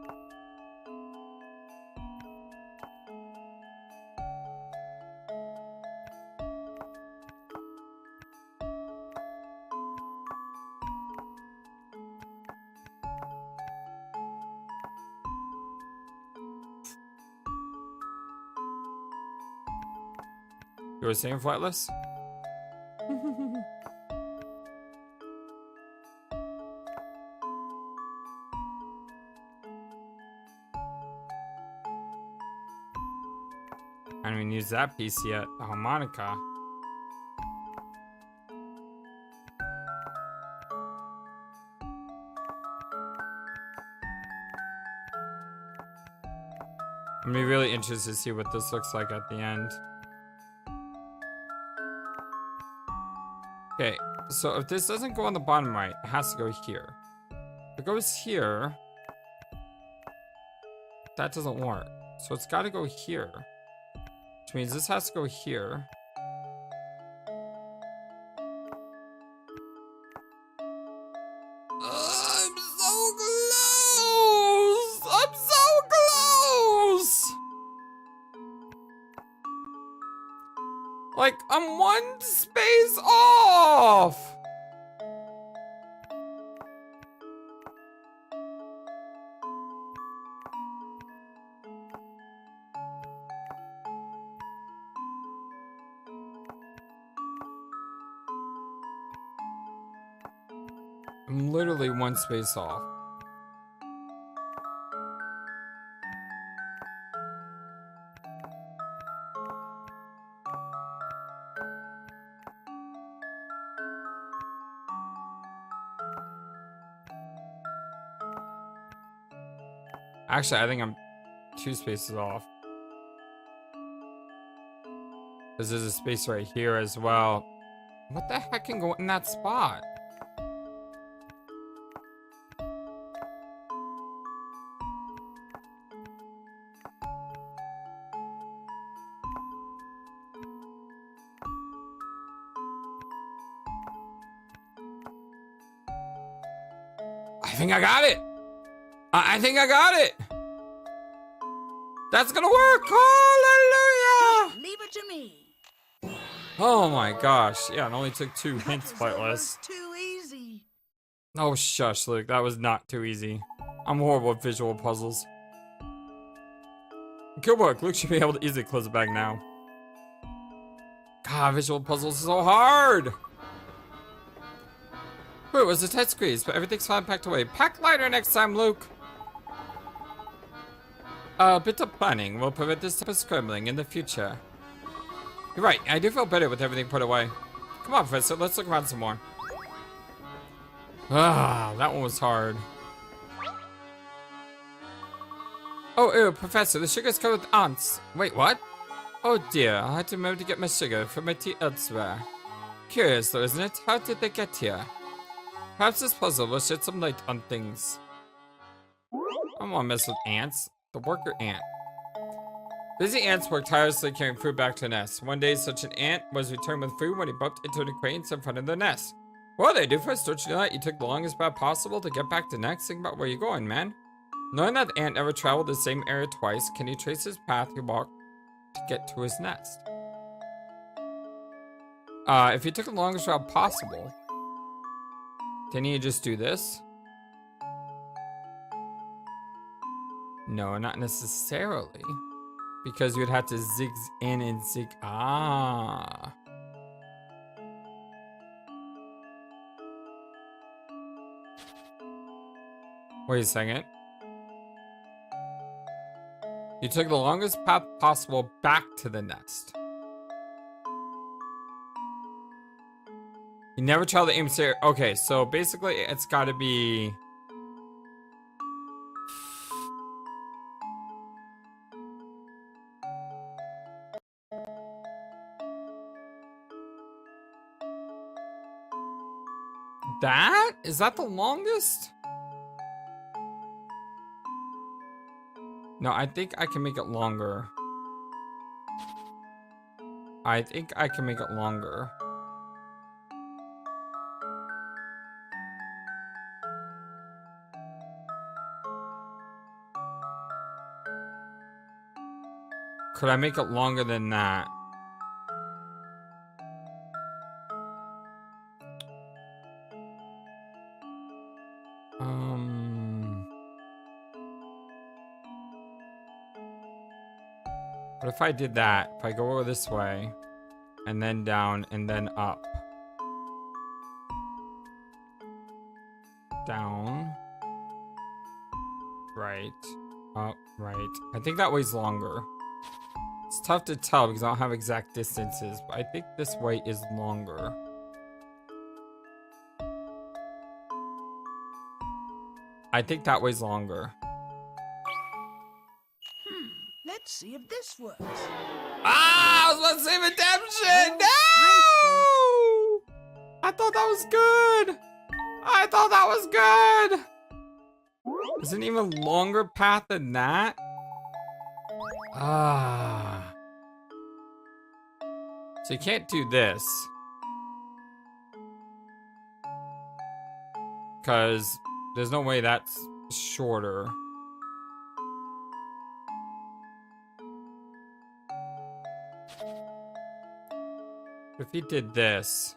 Speaker 1: you were saying Flightless? I didn't even use that piece yet. The harmonica. I'm gonna be really interested to see what this looks like at the end. Okay, so if this doesn't go on the bottom right, it has to go here. If it goes here, that doesn't work. So it's gotta go here. Which means this has to go here. I'm so close! I'm so close! Like, I'm one space off! I'm literally one space off. Actually, I think I'm 2 spaces off. Because there's a space right here as well. What the heck can go in that spot? I think I got it. I think I got it. That's gonna work. Hallelujah.
Speaker 3: Leave it to me.
Speaker 1: Oh my gosh. Yeah, it only took 2 hints, Flightless.
Speaker 3: Too easy.
Speaker 1: Oh, shush, Luke. That was not too easy. I'm horrible at visual puzzles. Good work. Luke should be able to easily close the bag now. God, visual puzzles are so hard. Wait, it was a tight squeeze, but everything's fine packed away. Pack lighter next time, Luke. A bit of planning will prevent this type of scrambling in the future. You're right, I do feel better with everything put away. Come on, Professor, let's look around some more. Ah, that one was hard. Oh, ew, Professor, the sugar's covered with ants. Wait, what? Oh dear, I had to remember to get my sugar from my tea elsewhere. Curious though, isn't it? How did they get here? Perhaps this puzzle will shed some light on things. I don't want to mess with ants. The worker ant. Busy ants work tirelessly carrying food back to the nest. One day, such an ant was returned with food when he bumped into an acquaintance in front of the nest. What did I do first? Don't you know that you took the longest path possible to get back to the nest? Think about where you're going, man. Knowing that the ant never traveled the same area twice, can you trace his path he walked to get to his nest? If he took the longest route possible, didn't he just do this? No, not necessarily. Because you'd have to zig in and zig. Ah. Wait a second. You took the longest path possible back to the nest. You never try to aim straight. Okay, so basically it's got to be. That? Is that the longest? No, I think I can make it longer. I think I can make it longer. Could I make it longer than that? What if I did that? If I go over this way, and then down, and then up. Down. Right. Up, right. I think that way's longer. It's tough to tell because I don't have exact distances, but I think this way is longer. I think that way's longer.
Speaker 3: Let's see if this works.
Speaker 1: Ah, I was about to say redemption!
Speaker 3: Well,
Speaker 1: No! I thought that was good! I thought that was good! Is an even longer path than that? Ah. So you can't do this. Because there's no way that's shorter. If he did this.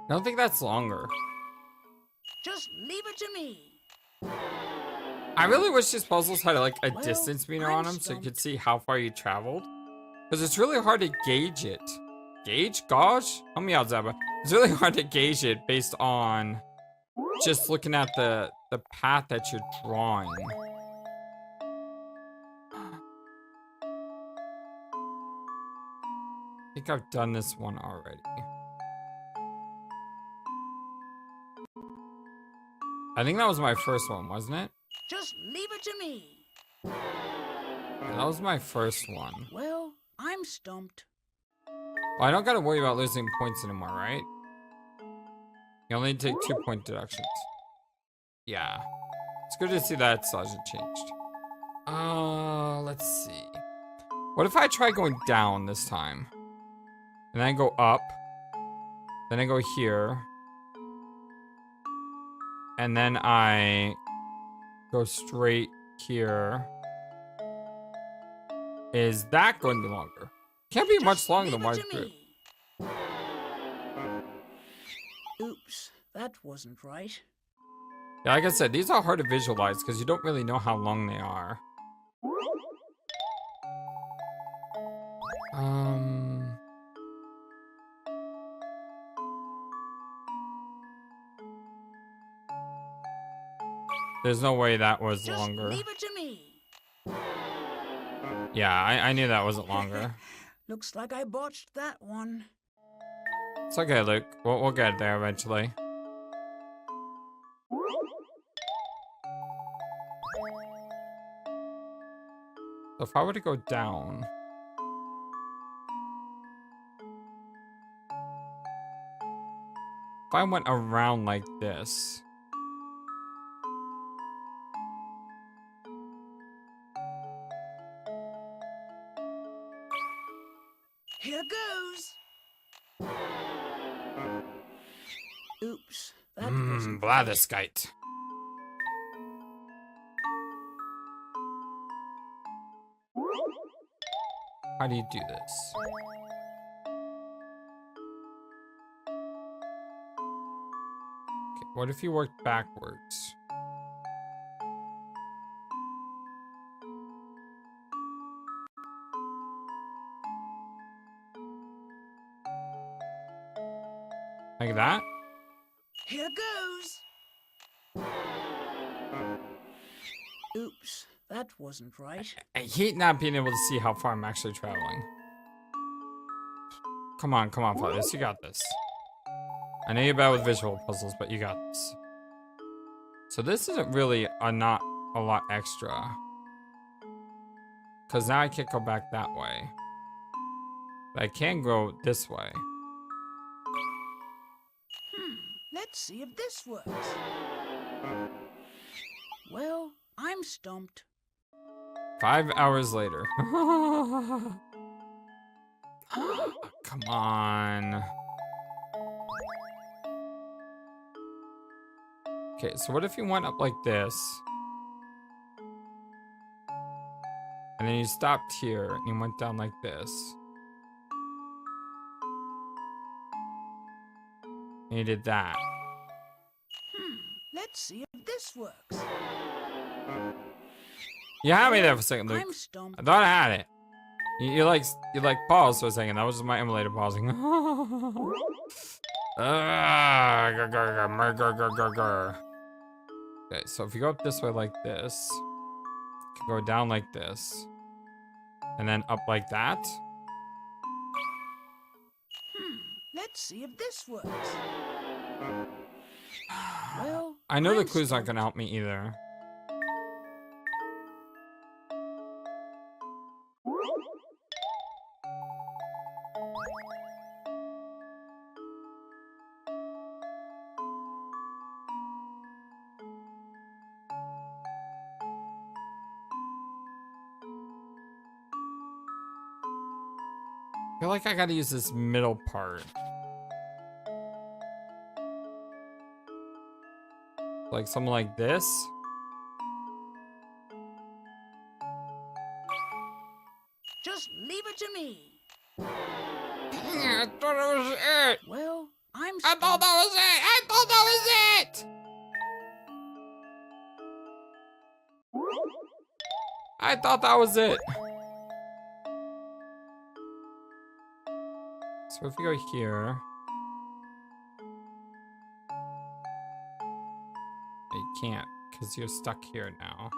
Speaker 1: I don't think that's longer.
Speaker 3: Just leave it to me.
Speaker 1: I really wish these puzzles had like a
Speaker 3: Well,
Speaker 1: distance meter
Speaker 3: I'm
Speaker 1: on them so you could
Speaker 3: stumped.
Speaker 1: see how far you traveled. Because it's really hard to gauge it. Gauge? Gosh? Help me out, Zaba. It's really hard to gauge it based on just looking at the path that you're drawing. I think I've done this one already. I think that was my first one, wasn't it?
Speaker 3: Just leave it to me.
Speaker 1: That was my first one.
Speaker 3: Well, I'm stumped.
Speaker 1: Well, I don't gotta worry about losing points anymore, right? You only take 2-point deductions. Yeah. It's good to see that hasn't changed. Let's see. What if I try going down this time? And then I go up. Then I go here. And then I go straight here. Is that going to be longer? Can't be much
Speaker 3: Just
Speaker 1: longer than
Speaker 3: leave
Speaker 1: what
Speaker 3: it
Speaker 1: I
Speaker 3: to
Speaker 1: drew.
Speaker 3: me. Oops, that wasn't right.
Speaker 1: Yeah, like I said, these are hard to visualize because you don't really know how long they are. There's no way that was
Speaker 3: Just
Speaker 1: longer.
Speaker 3: leave it to me.
Speaker 1: Yeah, I knew that wasn't longer.
Speaker 3: Looks like I botched that one.
Speaker 1: It's okay, Luke. We'll get there eventually. So if I were to go down... If I went around like this...
Speaker 3: Here goes. Oops, that wasn't right.
Speaker 1: Blatherskite. How do you do this? What if you worked backwards? Like that?
Speaker 3: Here goes. Oops, that wasn't right.
Speaker 1: I hate not being able to see how far I'm actually traveling. Come on, Flightless, you got this. I know you're bad with visual puzzles, but you got this. So this isn't really not a lot extra. Because now I can't go back that way. But I can go this way.
Speaker 3: Let's see if this works. Well, I'm stumped.
Speaker 1: 5 hours later. Come on. Okay, so what if you went up like this? And then you stopped here and you went down like this. And you did that.
Speaker 3: Let's see if this works.
Speaker 1: You had me there for a second, Luke.
Speaker 3: I'm stumped.
Speaker 1: I thought I had it. You like paused for a second. That was just my emulator pausing. Okay, so if you go up this way like this, you can go down like this, and then up like that.
Speaker 3: Let's see if this works. Well,
Speaker 1: I know the
Speaker 3: I'm
Speaker 1: clues aren't
Speaker 3: stumped.
Speaker 1: gonna help me either. I feel like I gotta use this middle part. Like something like this.
Speaker 3: Just leave it to me.
Speaker 1: I thought that was it.
Speaker 3: Well, I'm
Speaker 1: I thought
Speaker 3: stumped.
Speaker 1: that was it. I thought that was it. I thought that was it. So if we go here. You can't, because you're stuck here now.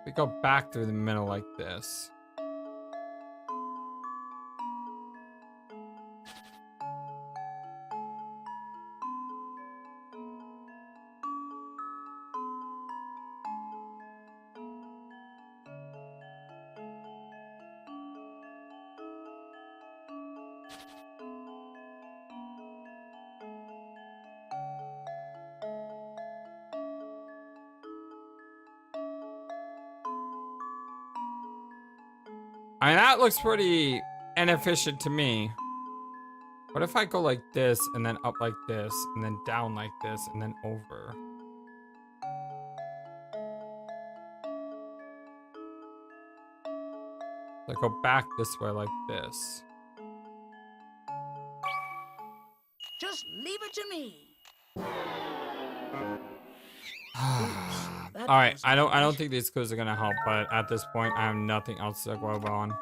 Speaker 1: We go back through the middle like this. I mean, that looks pretty inefficient to me. What if I go like this, and then up like this, and then down like this, and then over? So I go back this way like this.
Speaker 3: Just leave it to me. That
Speaker 1: All right,
Speaker 3: was
Speaker 1: I don't
Speaker 3: right.
Speaker 1: think these clues are gonna help, but at this point, I have nothing else to go on.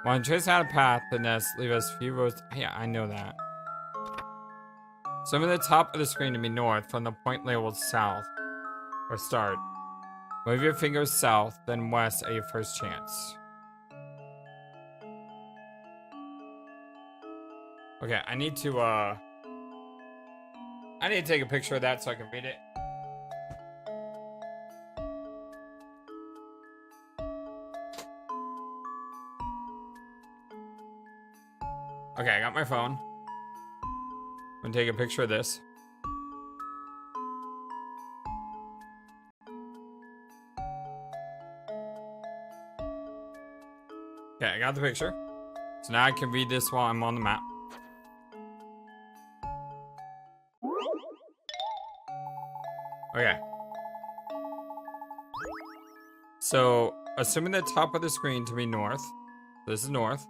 Speaker 1: When trace out a path, the nest leave us few roads. Yeah, I know that. Swim at the top of the screen to be north from the point labeled south, or start. Move your fingers south, then west at your first chance. Okay, I need to take a picture of that so I can read it. Okay, I got my phone. I'm gonna take a picture of this. Okay, I got the picture. So now I can read this while I'm on the map. Okay. So, assuming the top of the screen to be north. This is north.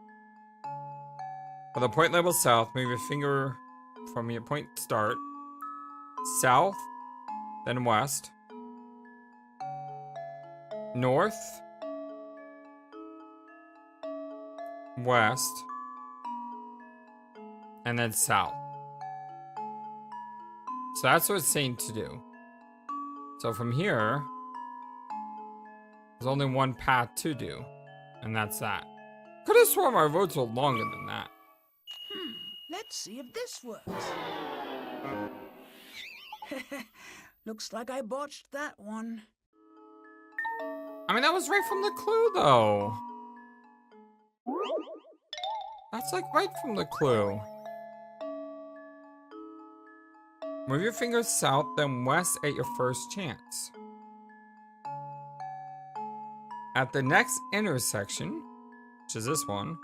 Speaker 1: For the point labeled south, move your finger from your point start. South, then west. North. West. And then south. So that's what it's saying to do. So from here, there's only one path to do. And that's that. Could have sworn my roads were longer than that.
Speaker 3: Let's see if this works. Looks like I botched that one.
Speaker 1: I mean, that was right from the clue, though. That's like right from the clue. Move your fingers south, then west at your first chance. At the next intersection, which is this one,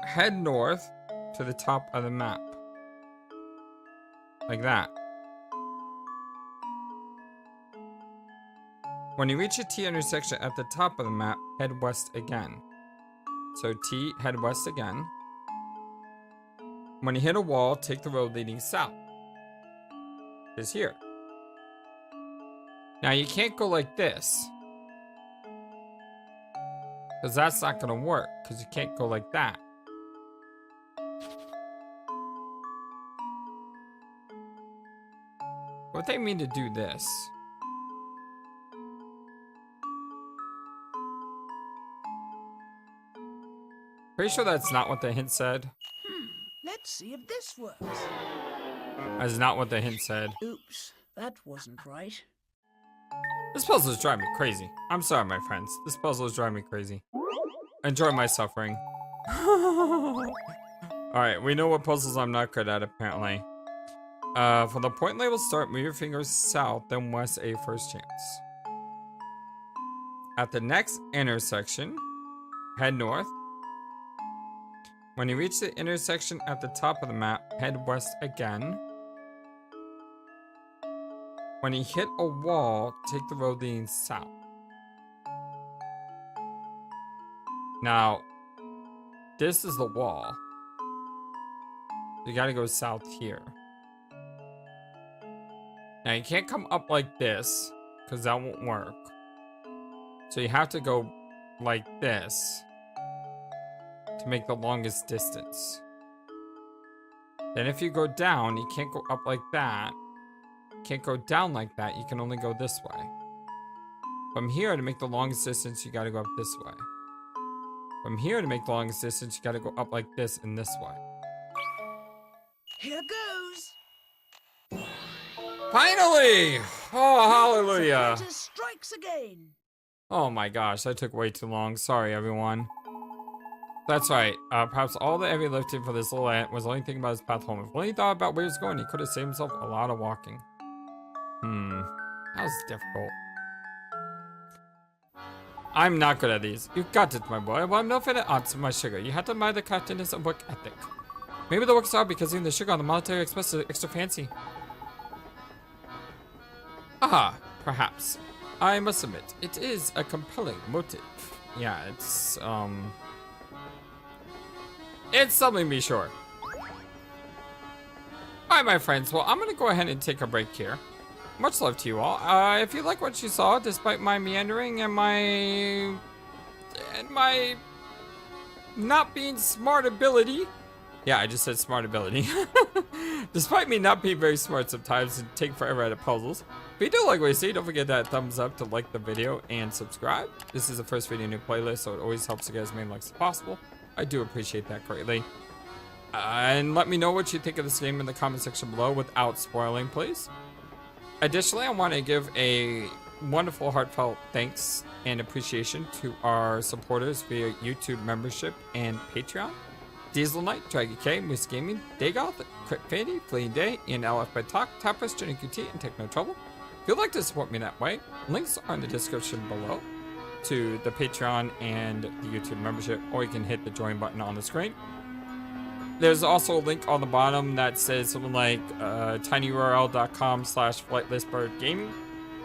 Speaker 1: head north to the top of the map. Like that. When you reach a T intersection at the top of the map, head west again. So T, head west again. When you hit a wall, take the road leading south. It's here. Now you can't go like this. Because that's not going to work. Because you can't go like that. What they mean to do this? Pretty sure that's not what the hint said.
Speaker 3: Let's see if this works.
Speaker 1: That's not what the hint said.
Speaker 3: Oops, that wasn't right.
Speaker 1: This puzzle is driving me crazy. I'm sorry, my friends. This puzzle is driving me crazy. Enjoy my suffering. Alright, we know what puzzles I'm not good at, apparently. For the point label start, move your fingers south, then west at your first chance. At the next intersection, head north. When you reach the intersection at the top of the map, head west again. When you hit a wall, take the road leading south. Now, this is the wall. You gotta go south here. Now, you can't come up like this, because that won't work. So you have to go like this to make the longest distance. Then if you go down, you can't go up like that. You can't go down like that. You can only go this way. From here, to make the longest distance, you gotta go up this way. From here, to make the longest distance, you gotta go up like this and this way.
Speaker 3: Here goes.
Speaker 1: Finally! Oh, hallelujah.
Speaker 3: Schrader strikes again.
Speaker 1: Oh my gosh, that took way too long. Sorry, everyone. That's right. Perhaps all the heavy lifting for this little ant was only thinking about his path home. If only he thought about where he was going, he could have saved himself a lot of walking. That was difficult. I'm not good at these. You got it, my boy. Well, I'm no fit at odds with my sugar. You have to admire the craftiness and work ethic. Maybe the work's hard because even the sugar on the Molentary Express is extra fancy. Aha, perhaps. I must admit, it is a compelling motive. Yeah, it's something to be sure. Alright, my friends, well, I'm gonna go ahead and take a break here. Much love to you all. If you like what you saw, despite my meandering and my not being smart ability. Yeah, I just said smart ability. Despite me not being very smart sometimes and take forever at puzzles. If you do like what you see, don't forget that thumbs up to like the video and subscribe. This is the first video in a new playlist, so it always helps to get as many likes as possible. I do appreciate that greatly. And let me know what you think of this game in the comment section below without spoiling, please. Additionally, I want to give a wonderful heartfelt thanks and appreciation to our supporters via YouTube membership and Patreon. Diesel Knight, Draggy K, Moose Gaming, Dagoth, Crit Fandy, Fleeing Day, Ian LF by Talk, Tapras, Jenny QT, and Techno Trouble. If you'd like to support me that way, links are in the description below to the Patreon and the YouTube membership, or you can hit the join button on the screen. There's also a link on the bottom that says something like tinyurl.com/FlightlessBirdGaming.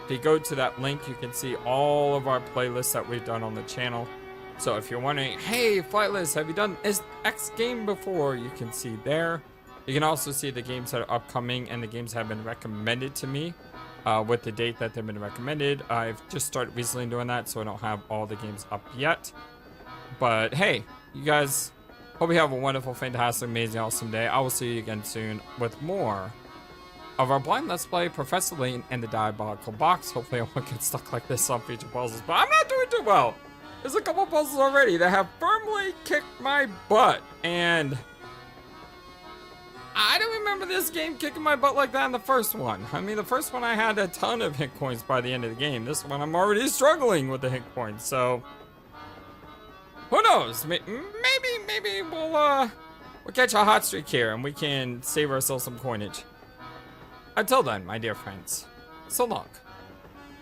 Speaker 1: If you go to that link, you can see all of our playlists that we've done on the channel. So if you're wondering, hey, Flightless, have you done X game before? You can see there. You can also see the games that are upcoming and the games that have been recommended to me with the date that they've been recommended. I've just started recently doing that, so I don't have all the games up yet. But hey, you guys, hope you have a wonderful, fantastic, amazing, awesome day. I will see you again soon with more of our blind Let's Play Professor Layton and the Diabolical Box. Hopefully I won't get stuck like this on future puzzles, but I'm not doing too well. There's a couple puzzles already that have firmly kicked my butt, and I don't remember this game kicking my butt like that in the first one. I mean, the first one I had a ton of hit points by the end of the game. This one I'm already struggling with the hit points, so who knows? Maybe we'll catch a hot streak here and we can save ourselves some coinage. Until then, my dear friends, so long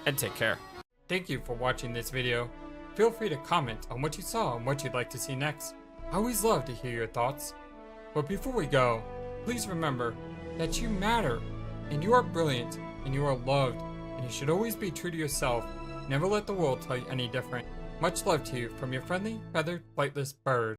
Speaker 1: and take care. Thank you for watching this video. Feel free to comment on what you saw and what you'd like to see next. I always love to hear your thoughts. But before we go, please remember that you matter, and you are brilliant, and you are loved, and you should always be true to yourself. Never let the world tell you any different. Much love to you from your friendly, feathered, flightless bird.